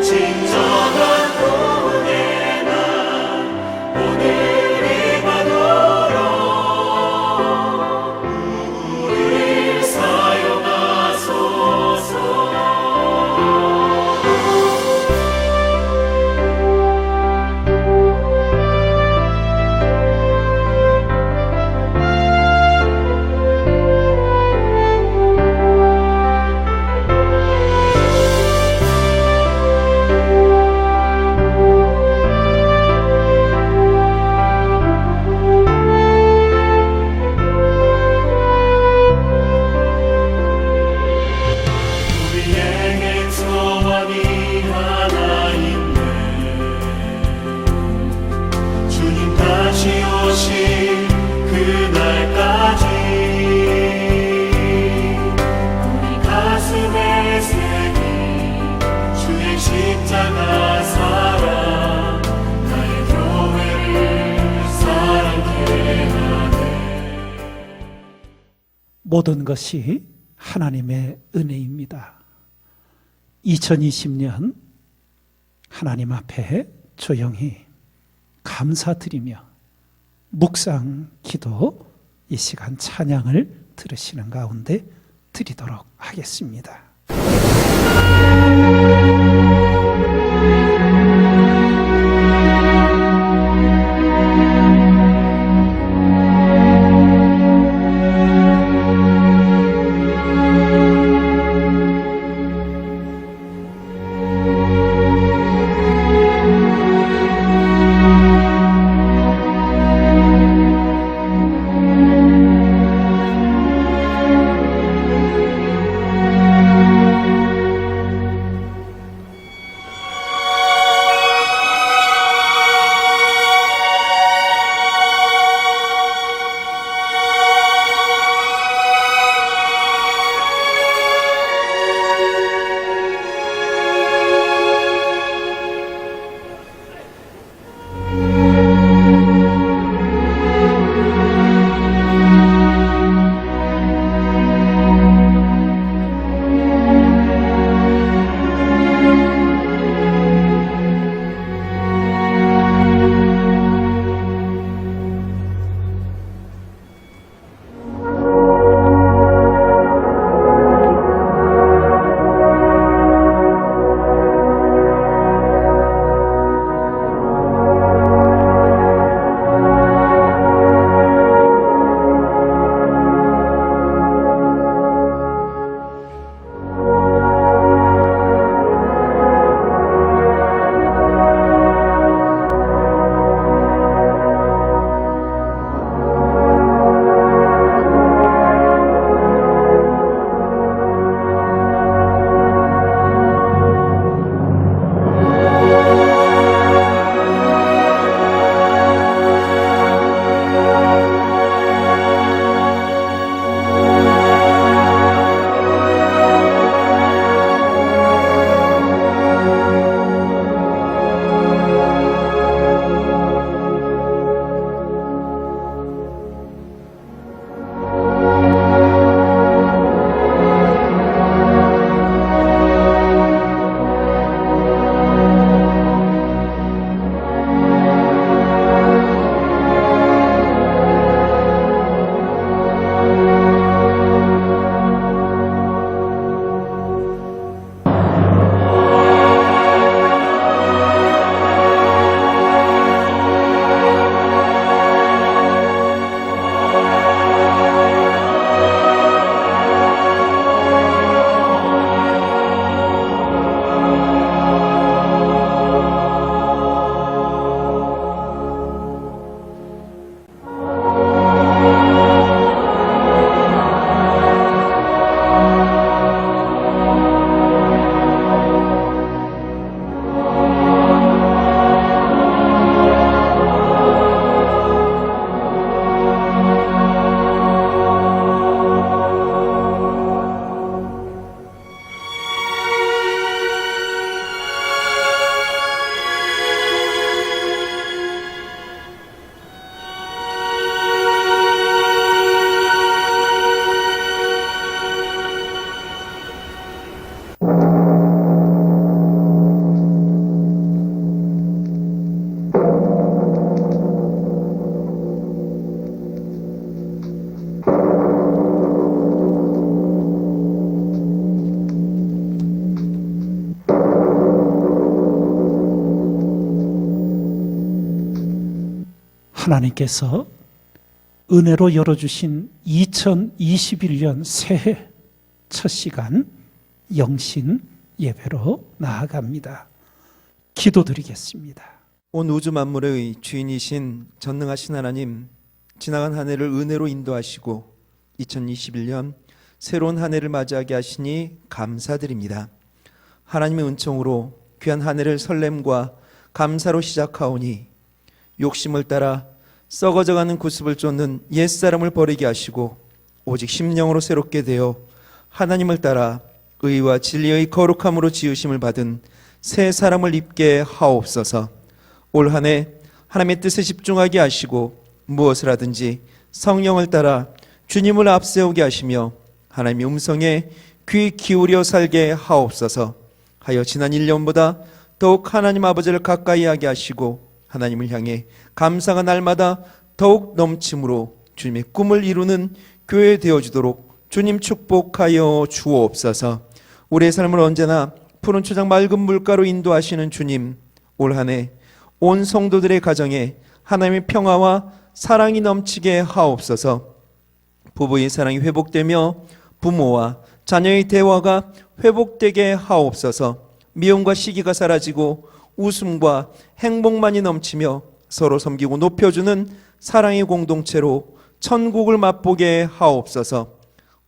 진정한 구원의 날 오늘이 바도록 우릴 사용하소서. 우리에겐 소원이 하나 있네. 주님 다시 오실 그날까지 우리 가슴에 새긴 주의 십자가 사랑 나의 교회를 사랑케 하네. 모든 것이 하나님의 은혜입니다. 2020년 하나님 앞에 조용히 감사드리며 묵상 기도 이 시간 찬양을 들으시는 가운데 드리도록 하겠습니다. 하나님께서 은혜로 열어주신 2021년 새해 첫 시간 영신 예배로 나아갑니다. 기도드리겠습니다. 온 우주 만물의 주인이신 전능하신 하나님, 지나간 한 해를 은혜로 인도하시고 2021년 새로운 한 해를 맞이하게 하시니 감사드립니다. 하나님의 은총으로 귀한 한 해를 설렘과 감사로 시작하오니 욕심을 따라 썩어져가는 구습을 쫓는 옛사람을 버리게 하시고 오직 심령으로 새롭게 되어 하나님을 따라 의와 진리의 거룩함으로 지으심을 받은 새 사람을 입게 하옵소서. 올 한 해 하나님의 뜻에 집중하게 하시고 무엇을 하든지 성령을 따라 주님을 앞세우게 하시며 하나님의 음성에 귀 기울여 살게 하옵소서. 하여 지난 1년보다 더욱 하나님 아버지를 가까이 하게 하시고 하나님을 향해 감사가 날마다 더욱 넘침으로 주님의 꿈을 이루는 교회 되어주도록 주님 축복하여 주옵소서. 우리의 삶을 언제나 푸른 초장 맑은 물가로 인도하시는 주님, 올 한 해 온 성도들의 가정에 하나님의 평화와 사랑이 넘치게 하옵소서. 부부의 사랑이 회복되며 부모와 자녀의 대화가 회복되게 하옵소서. 미움과 시기가 사라지고 웃음과 행복만이 넘치며 서로 섬기고 높여주는 사랑의 공동체로 천국을 맛보게 하옵소서.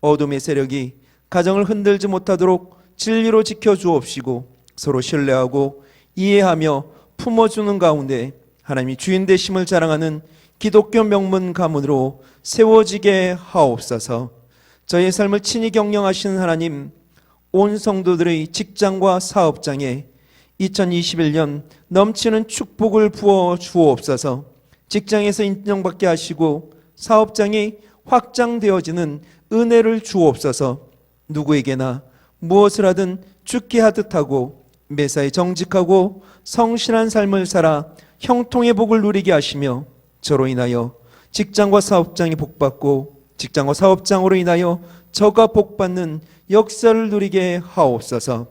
어둠의 세력이 가정을 흔들지 못하도록 진리로 지켜주옵시고 서로 신뢰하고 이해하며 품어주는 가운데 하나님이 주인 되심을 자랑하는 기독교 명문 가문으로 세워지게 하옵소서. 저의 삶을 친히 경영하시는 하나님, 온 성도들의 직장과 사업장에 2021년 넘치는 축복을 부어 주옵소서. 직장에서 인정받게 하시고 사업장이 확장되어지는 은혜를 주옵소서. 누구에게나 무엇을 하든 죽게 하듯 하고 매사에 정직하고 성실한 삶을 살아 형통의 복을 누리게 하시며 저로 인하여 직장과 사업장이 복받고 직장과 사업장으로 인하여 저가 복받는 역사를 누리게 하옵소서.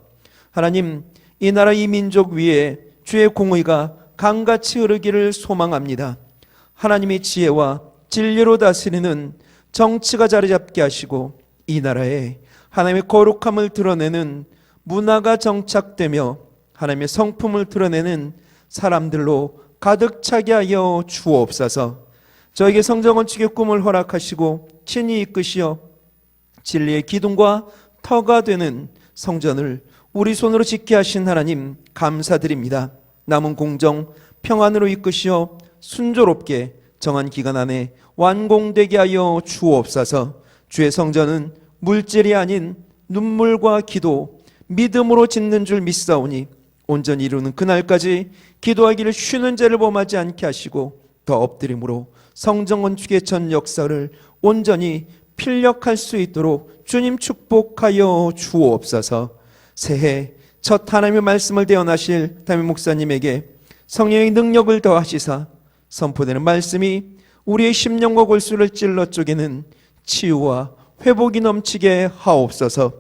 하나님, 이 나라 이 민족 위에 주의 공의가 강같이 흐르기를 소망합니다. 하나님의 지혜와 진리로 다스리는 정치가 자리 잡게 하시고 이 나라에 하나님의 거룩함을 드러내는 문화가 정착되며 하나님의 성품을 드러내는 사람들로 가득 차게 하여 주옵소서. 저에게 성전 건축의 꿈을 허락하시고 친히 이끄시어 진리의 기둥과 터가 되는 성전을 우리 손으로 짓게 하신 하나님 감사드립니다. 남은 공정 평안으로 이끄시어 순조롭게 정한 기간 안에 완공되게 하여 주옵소서. 주의 성전은 물질이 아닌 눈물과 기도, 믿음으로 짓는 줄 믿사오니 온전히 이루는 그날까지 기도하기를 쉬는 죄를 범하지 않게 하시고 더 엎드림으로 성전 건축의 전 역사를 온전히 필력할 수 있도록 주님 축복하여 주옵소서. 새해 첫 하나님의 말씀을 대언하실 담임 목사님에게 성령의 능력을 더하시사 선포되는 말씀이 우리의 심령과 골수를 찔러 쪼개는 치유와 회복이 넘치게 하옵소서.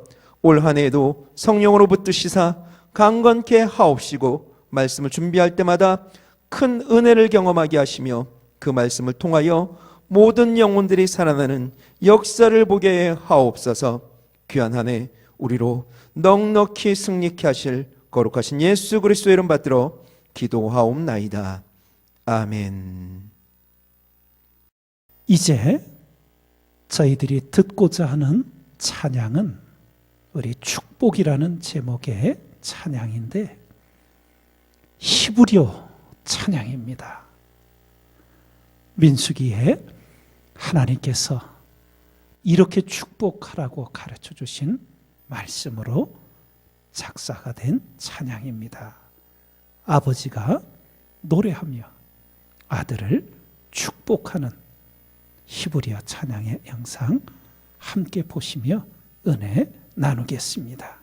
올 한 해에도 성령으로 붙드시사 강건케 하옵시고 말씀을 준비할 때마다 큰 은혜를 경험하게 하시며 그 말씀을 통하여 모든 영혼들이 살아나는 역사를 보게 하옵소서. 귀한 한 해 우리로 넉넉히 승리케 하실 거룩하신 예수 그리스도의 이름 받들어 기도하옵나이다. 아멘. 이제 저희들이 듣고자 하는 찬양은 우리 축복이라는 제목의 찬양인데 히브리어 찬양입니다. 민수기에 하나님께서 이렇게 축복하라고 가르쳐 주신 말씀으로 작사가 된 찬양입니다. 아버지가 노래하며 아들을 축복하는 히브리어 찬양의 영상 함께 보시며 은혜 나누겠습니다.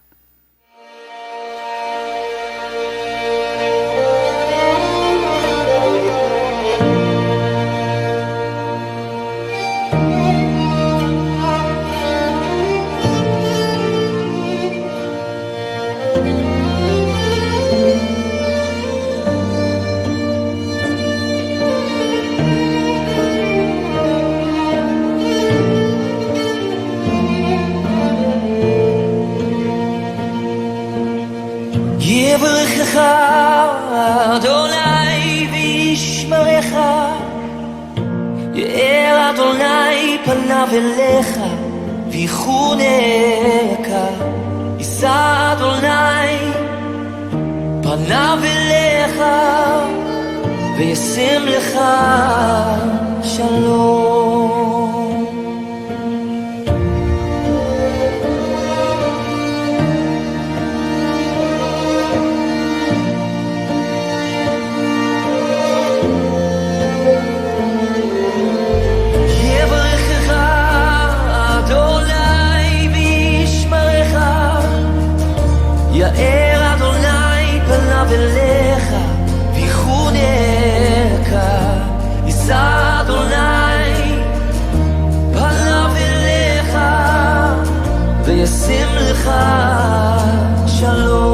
אדוני וישמרך, יאר אדוני פניו אליך ויחונך, יישא אדוני פניו אליך וישם לך שלום. יברכך אדוני וישמרך, יאר אדוני פניו אליך ויחונך, יישא אדוני פניו אליך וישם לך שלום.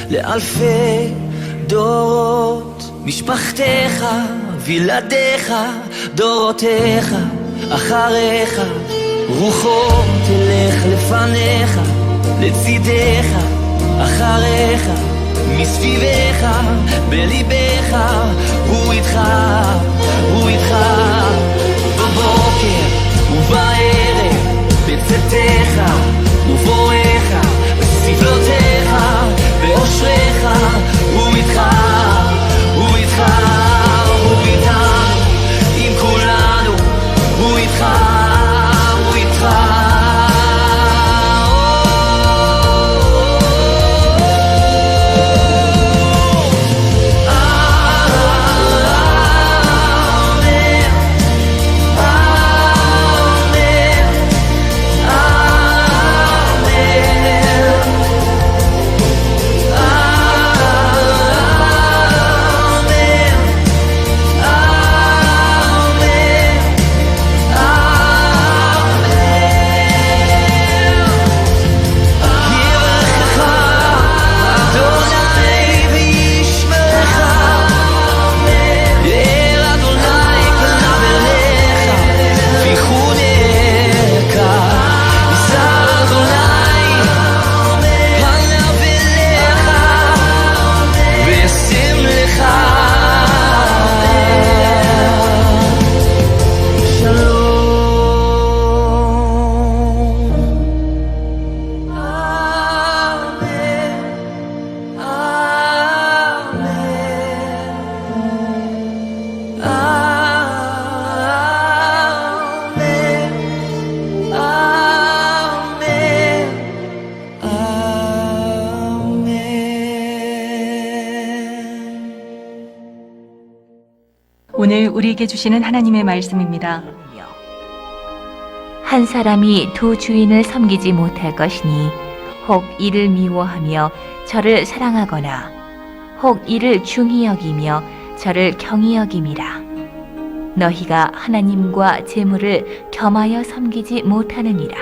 לאלפי דורות, משפחתך וילדיך, דורותיך אחריך, רוחו תלך לפניך, לצידך אחריך, מסביבך בליבך, הוא איתך, הוא איתך, בבוקר ובערב, בצאתך ובואך, בסבלותיך באושריך, הוא איתך, הוא איתך, הוא איתנו, עם כולנו, הוא איתך, הוא איתך. 오늘 우리에게 주시는 하나님의 말씀입니다. 한 사람이 두 주인을 섬기지 못할 것이니 혹 이를 미워하며 저를 사랑하거나 혹 이를 중히 여기며 저를 경히 여김이라. 너희가 하나님과 재물을 겸하여 섬기지 못하느니라.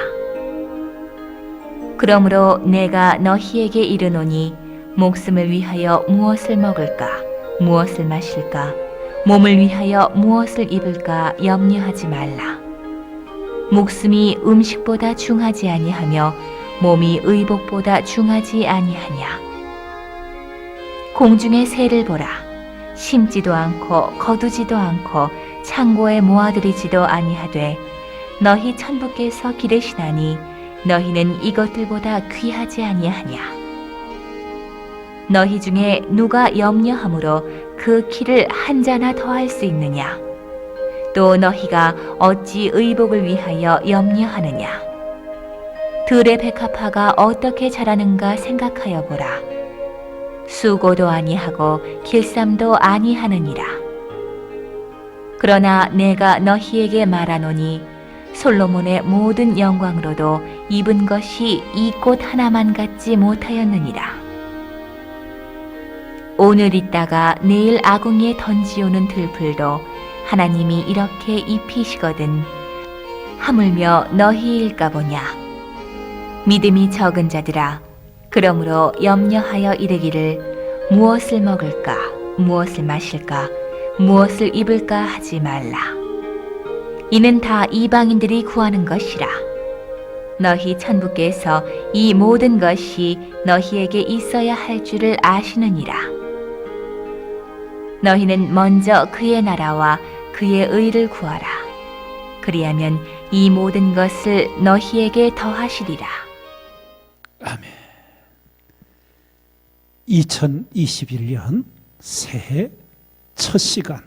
그러므로 내가 너희에게 이르노니 목숨을 위하여 무엇을 먹을까, 무엇을 마실까, 몸을 위하여 무엇을 입을까 염려하지 말라. 목숨이 음식보다 중하지 아니하며 몸이 의복보다 중하지 아니하냐. 공중의 새를 보라. 심지도 않고 거두지도 않고 창고에 모아들이지도 아니하되 너희 천부께서 기르시나니 너희는 이것들보다 귀하지 아니하냐. 너희 중에 누가 염려함으로 그 키를 한 자나 더할 수 있느냐. 또 너희가 어찌 의복을 위하여 염려하느냐? 들의 백합화가 어떻게 자라는가 생각하여 보라. 수고도 아니하고 길쌈도 아니하느니라. 그러나 내가 너희에게 말하노니 솔로몬의 모든 영광으로도 입은 것이 이 꽃 하나만 같지 못하였느니라. 오늘 있다가 내일 아궁이에 던지오는 들풀도 하나님이 이렇게 입히시거든 하물며 너희일까 보냐. 믿음이 적은 자들아, 그러므로 염려하여 이르기를 무엇을 먹을까, 무엇을 마실까, 무엇을 입을까 하지 말라. 이는 다 이방인들이 구하는 것이라. 너희 천부께서 이 모든 것이 너희에게 있어야 할 줄을 아시느니라. 너희는 먼저 그의 나라와 그의 의를 구하라. 그리하면 이 모든 것을 너희에게 더하시리라. 아멘. 2021년 새해 첫 시간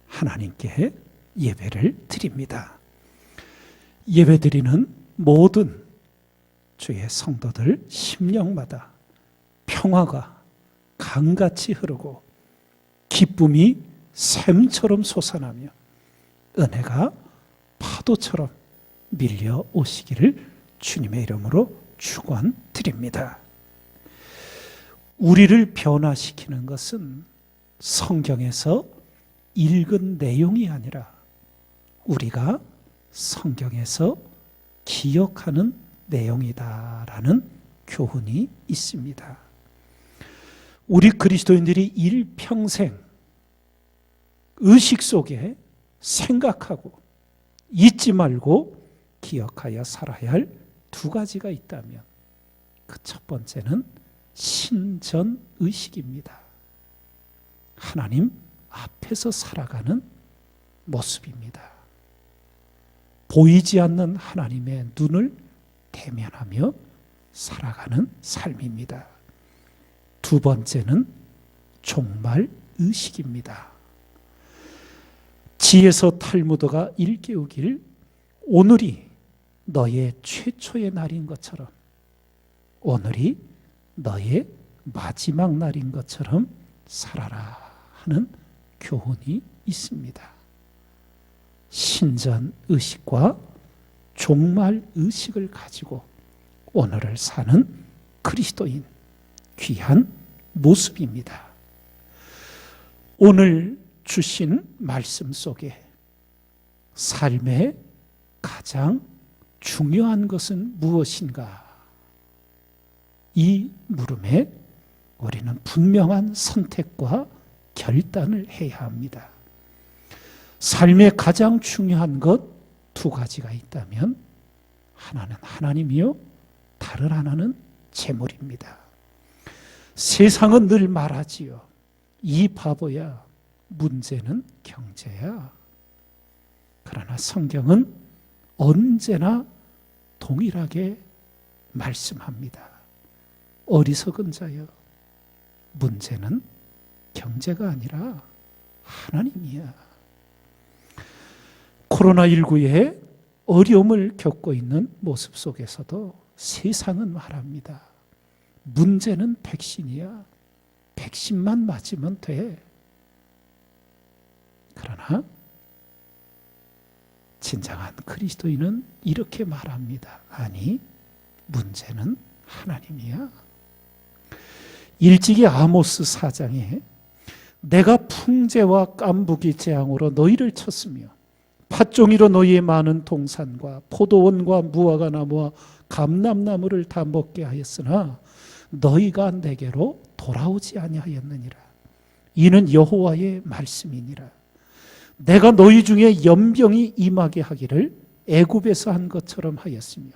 하나님께 예배를 드립니다. 예배드리는 모든 주의 성도들 심령마다 평화가 강같이 흐르고 기쁨이 샘처럼 솟아나며 은혜가 파도처럼 밀려오시기를 주님의 이름으로 축원드립니다. 우리를 변화시키는 것은 성경에서 읽은 내용이 아니라 우리가 성경에서 기억하는 내용이다라는 교훈이 있습니다. 우리 그리스도인들이 일평생 의식 속에 생각하고 잊지 말고 기억하여 살아야 할 두 가지가 있다면 그 첫 번째는 신전의식입니다. 하나님 앞에서 살아가는 모습입니다. 보이지 않는 하나님의 눈을 대면하며 살아가는 삶입니다. 두 번째는 종말의식입니다. 지에서 탈무드가 일깨우길 오늘이 너의 최초의 날인 것처럼 오늘이 너의 마지막 날인 것처럼 살아라 하는 교훈이 있습니다. 신전의식과 종말의식을 가지고 오늘을 사는 그리스도인 귀한 모습입니다. 오늘 주신 말씀 속에 삶의 가장 중요한 것은 무엇인가? 이 물음에 우리는 분명한 선택과 결단을 해야 합니다. 삶의 가장 중요한 것 두 가지가 있다면 하나는 하나님이요, 다른 하나는 재물입니다. 세상은 늘 말하지요. 이 바보야, 문제는 경제야. 그러나 성경은 언제나 동일하게 말씀합니다. 어리석은 자여, 문제는 경제가 아니라 하나님이야. 코로나19에 어려움을 겪고 있는 모습 속에서도 세상은 말합니다. 문제는 백신이야. 백신만 맞으면 돼. 그러나 진정한 그리스도인은 이렇게 말합니다. 아니, 문제는 하나님이야. 일찍이 아모스 4장에 내가 풍제와 깐부기 재앙으로 너희를 쳤으며 팥종이로 너희의 많은 동산과 포도원과 무화과 나무와 감람나무를 다 먹게 하였으나 너희가 내게로 돌아오지 아니하였느니라. 이는 여호와의 말씀이니라. 내가 너희 중에 연병이 임하게 하기를 애굽에서 한 것처럼 하였으며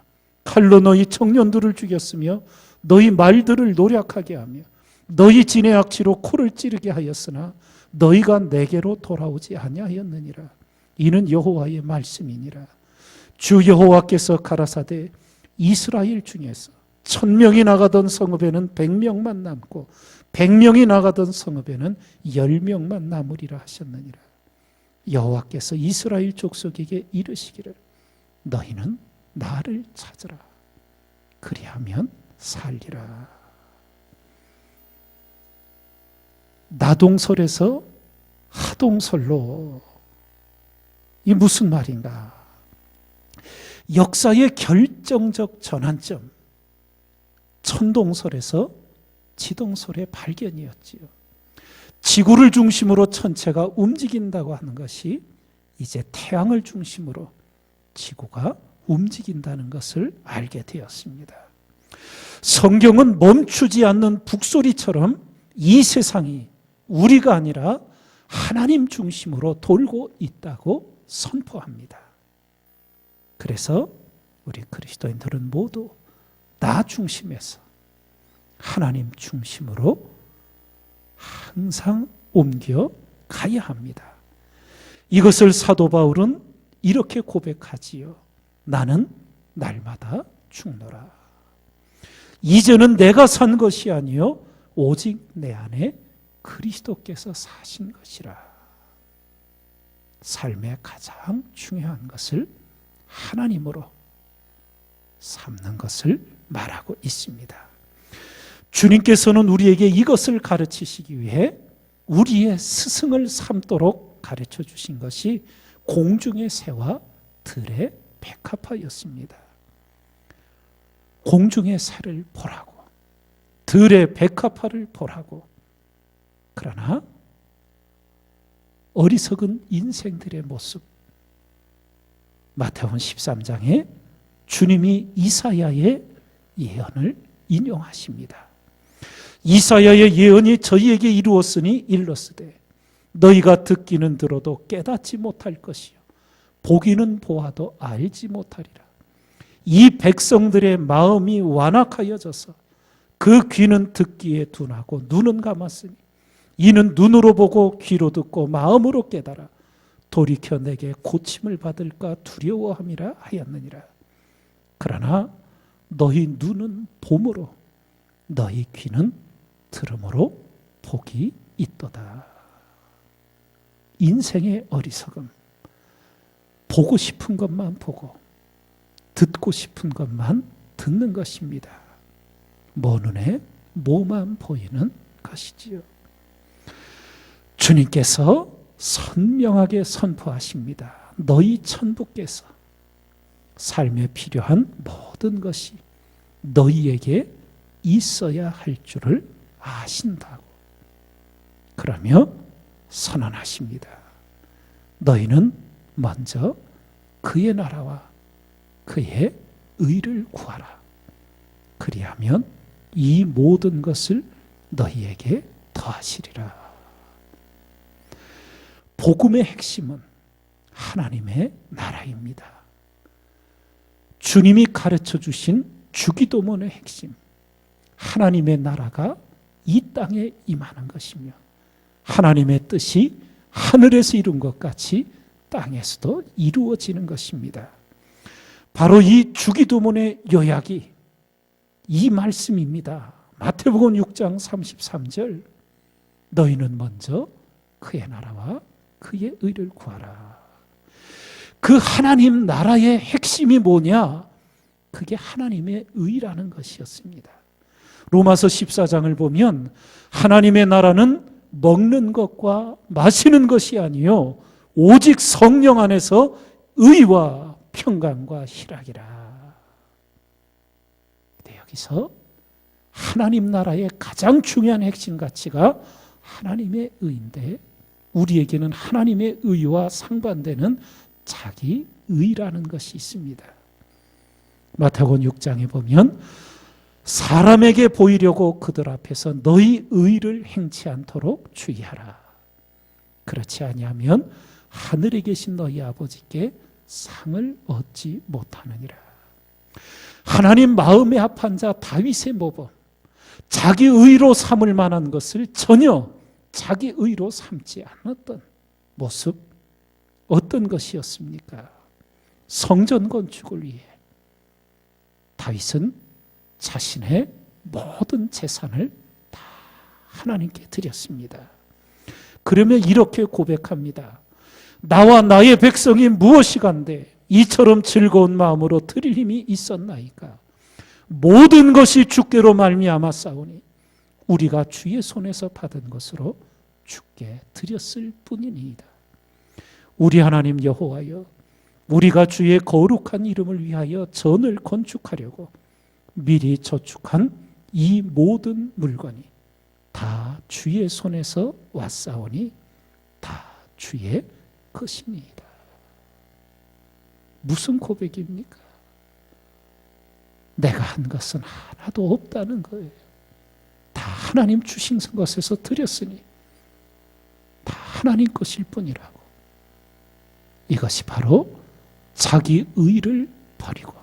칼로 너희 청년들을 죽였으며 너희 말들을 노략하게 하며 너희 진의 악취로 코를 찌르게 하였으나 너희가 내게로 돌아오지 아니하였느니라. 이는 여호와의 말씀이니라. 주 여호와께서 가라사대 이스라엘 중에서 1000명이 나가던 성읍에는 100명만 남고 100명이 나가던 성읍에는 10명만 남으리라 하셨느니라. 여호와께서 이스라엘 족속에게 이르시기를 너희는 나를 찾으라. 그리하면 살리라. 나동설에서 하동설로, 이 무슨 말인가? 역사의 결정적 전환점, 천동설에서 지동설의 발견이었지요. 지구를 중심으로 천체가 움직인다고 하는 것이 이제 태양을 중심으로 지구가 움직인다는 것을 알게 되었습니다. 성경은 멈추지 않는 북소리처럼 이 세상이 우리가 아니라 하나님 중심으로 돌고 있다고 선포합니다. 그래서 우리 그리스도인들은 모두 나 중심에서 하나님 중심으로 항상 옮겨 가야 합니다. 이것을 사도 바울은 이렇게 고백하지요. 나는 날마다 죽노라. 이제는 내가 산 것이 아니요 오직 내 안에 그리스도께서 사신 것이라. 삶의 가장 중요한 것을 하나님으로 삼는 것을 말하고 있습니다. 주님께서는 우리에게 이것을 가르치시기 위해 우리의 스승을 삼도록 가르쳐 주신 것이 공중의 새와 들의 백합화였습니다. 공중의 새를 보라고, 들의 백합화를 보라고. 그러나 어리석은 인생들의 모습, 마태복음 13장에 주님이 이사야의 예언을 인용하십니다. 이사야의 예언이 저희에게 이루었으니 일렀으되 너희가 듣기는 들어도 깨닫지 못할 것이요 보기는 보아도 알지 못하리라. 이 백성들의 마음이 완악하여져서 그 귀는 듣기에 둔하고 눈은 감았으니 이는 눈으로 보고 귀로 듣고 마음으로 깨달아 돌이켜 내게 고침을 받을까 두려워함이라 하였느니라. 그러나 너희 눈은 봄으로 너희 귀는 들음으로 복이 있도다. 인생의 어리석음, 보고 싶은 것만 보고 듣고 싶은 것만 듣는 것입니다. 뭐 눈에 뭐만 보이는 것이지요. 주님께서 선명하게 선포하십니다. 너희 천부께서 삶에 필요한 모든 것이 너희에게 있어야 할 줄을 아신다고. 그러며 선언하십니다. 너희는 먼저 그의 나라와 그의 의를 구하라. 그리하면 이 모든 것을 너희에게 더하시리라. 복음의 핵심은 하나님의 나라입니다. 주님이 가르쳐 주신 주기도문의 핵심, 하나님의 나라가 이 땅에 임하는 것이며 하나님의 뜻이 하늘에서 이룬 것 같이 땅에서도 이루어지는 것입니다. 바로 이 주기도문의 요약이 이 말씀입니다. 마태복음 6장 33절, 너희는 먼저 그의 나라와 그의 의를 구하라. 그 하나님 나라의 핵심이 뭐냐? 그게 하나님의 의라는 것이었습니다. 로마서 14장을 보면 하나님의 나라는 먹는 것과 마시는 것이 아니요 오직 성령 안에서 의와 평강과 희락이라. 근데 여기서 하나님 나라의 가장 중요한 핵심 가치가 하나님의 의인데 우리에게는 하나님의 의와 상반되는 자기 의라는 것이 있습니다. 마태복음 6장에 보면 사람에게 보이려고 그들 앞에서 너희 의를 행치 않도록 주의하라. 그렇지 아니하면 하늘에 계신 너희 아버지께 상을 얻지 못하느니라. 하나님 마음에 합한 자 다윗의 모범, 자기 의로 삼을 만한 것을 전혀 자기 의로 삼지 않았던 모습, 어떤 것이었습니까? 성전 건축을 위해 다윗은 자신의 모든 재산을 다 하나님께 드렸습니다. 그러면 이렇게 고백합니다. 나와 나의 백성이 무엇이간데 이처럼 즐거운 마음으로 드릴 힘이 있었나이까. 모든 것이 주께로 말미암아 싸우니 우리가 주의 손에서 받은 것으로 주께 드렸을 뿐이니이다. 우리 하나님 여호와여, 우리가 주의 거룩한 이름을 위하여 전을 건축하려고 미리 저축한 이 모든 물건이 다 주의 손에서 왔사오니 다 주의 것이니이다. 무슨 고백입니까? 내가 한 것은 하나도 없다는 거예요. 다 하나님 주신 것에서 드렸으니 다 하나님 것일 뿐이라고. 이것이 바로 자기 의를 버리고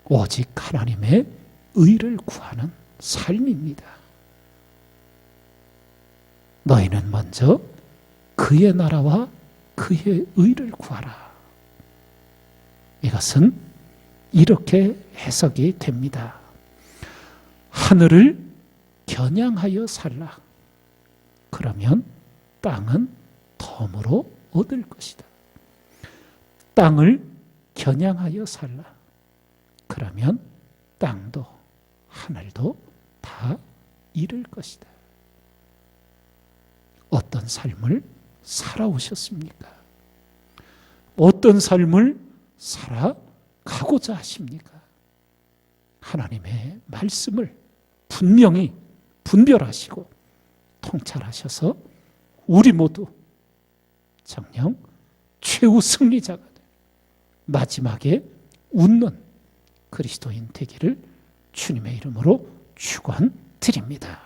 오직 하나님의 의를 구하는 삶입니다. 너희는 먼저 그의 나라와 그의 의를 구하라. 이것은 이렇게 해석이 됩니다. 하늘을 겨냥하여 살라. 그러면 땅은 덤으로 얻을 것이다. 땅을 겨냥하여 살라. 그러면 땅도 하늘도 다 잃을 것이다. 어떤 삶을 살아오셨습니까? 어떤 삶을 살아가고자 하십니까? 하나님의 말씀을 분명히 분별하시고 통찰하셔서 우리 모두 정녕 최후 승리자가 돼 마지막에 웃는 그리스도인 되기를 주님의 이름으로 축원드립니다.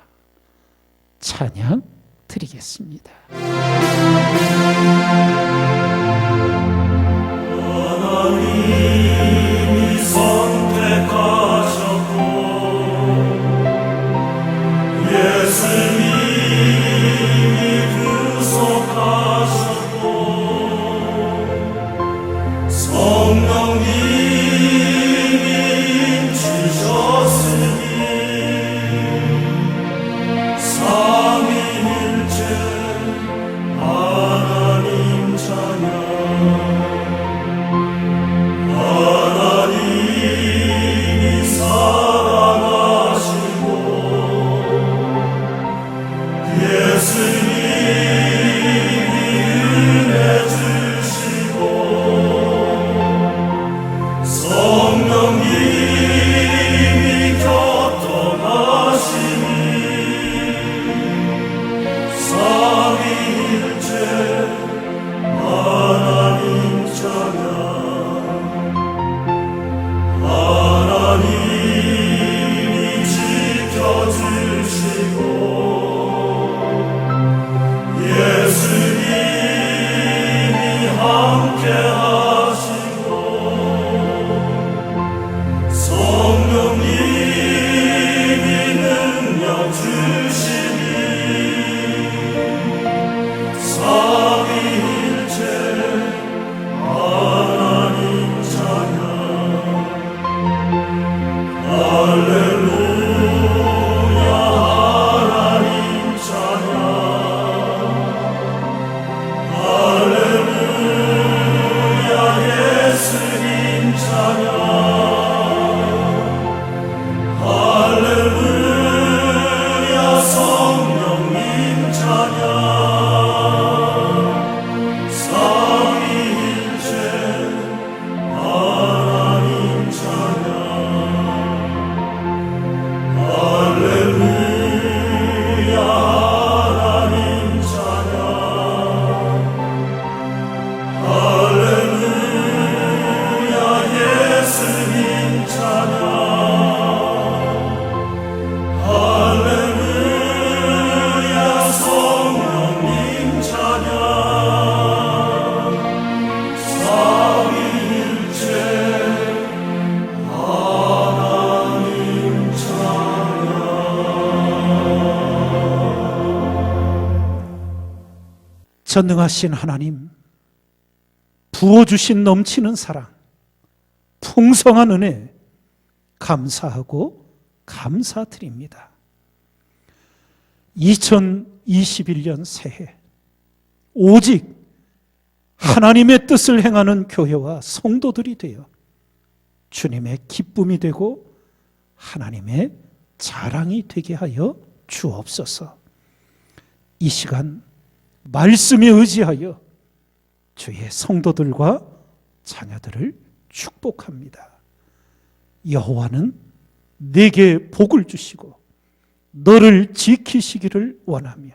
찬양 드리겠습니다. 하나님이 선택하셨고 예수님이 구속하셨고 성령님이 주셨으니 삼위일체 하나님 찬양. 하나님이 사랑하시고 예수님이 은혜 주시고 성령님이 교통하시니 삼위일체 하나님 찬양. 하나님이 지켜주시고 예수님이 함께하시고 성령님이 능력 주시니 삼위일체 하나님 찬양. 할렐루야 하나님 찬양. 할렐루야 예수님 찬양. 할렐루야 성령님 찬양. 삼위일체 하나님 찬양. 할렐루야 하나님 찬양. 할렐루야 예수님 찬양. 할렐루야 성령님 찬양. 삼위일체 하나님 찬양. 전능하신 하나님, 부어주신 넘치는 사랑, 풍성한 은혜 감사하고 감사드립니다. 2021년 새해 오직 하나님의 뜻을 행하는 교회와 성도들이 되어 주님의 기쁨이 되고 하나님의 자랑이 되게 하여 주옵소서. 이 시간 말씀에 의지하여 주의 성도들과 자녀들을 축복합니다. 여호와는 내게 복을 주시고 너를 지키시기를 원하며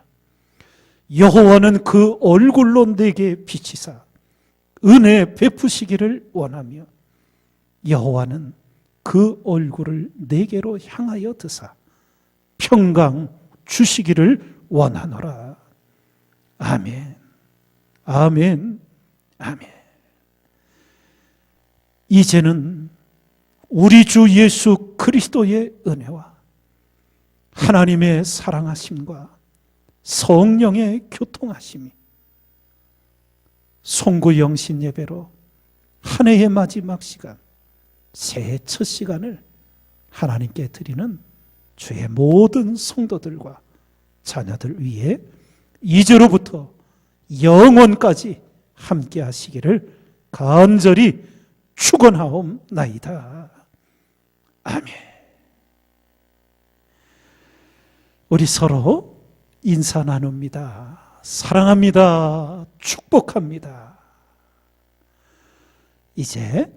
여호와는 그 얼굴로 내게 비치사 은혜 베푸시기를 원하며 여호와는 그 얼굴을 내게로 향하여 드사 평강 주시기를 원하노라. 아멘. 아멘. 아멘. 이제는 우리 주 예수 그리스도의 은혜와 하나님의 사랑하심과 성령의 교통하심이 송구영신 예배로 한 해의 마지막 시간, 새해 첫 시간을 하나님께 드리는 주의 모든 성도들과 자녀들 위해 이제로부터 영원까지 함께 하시기를 간절히 축원하옵나이다. 아멘. 우리 서로 인사 나눕니다. 사랑합니다. 축복합니다. 이제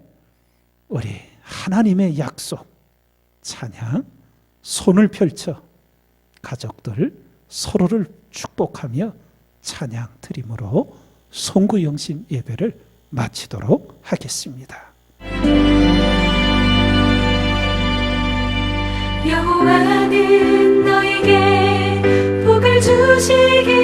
우리 하나님의 약속 찬양 손을 펼쳐 가족들 서로를 축복하며 찬양 드림으로 송구영신 예배를 마치도록 하겠습니다. 여호와는 너에게 복을 주시길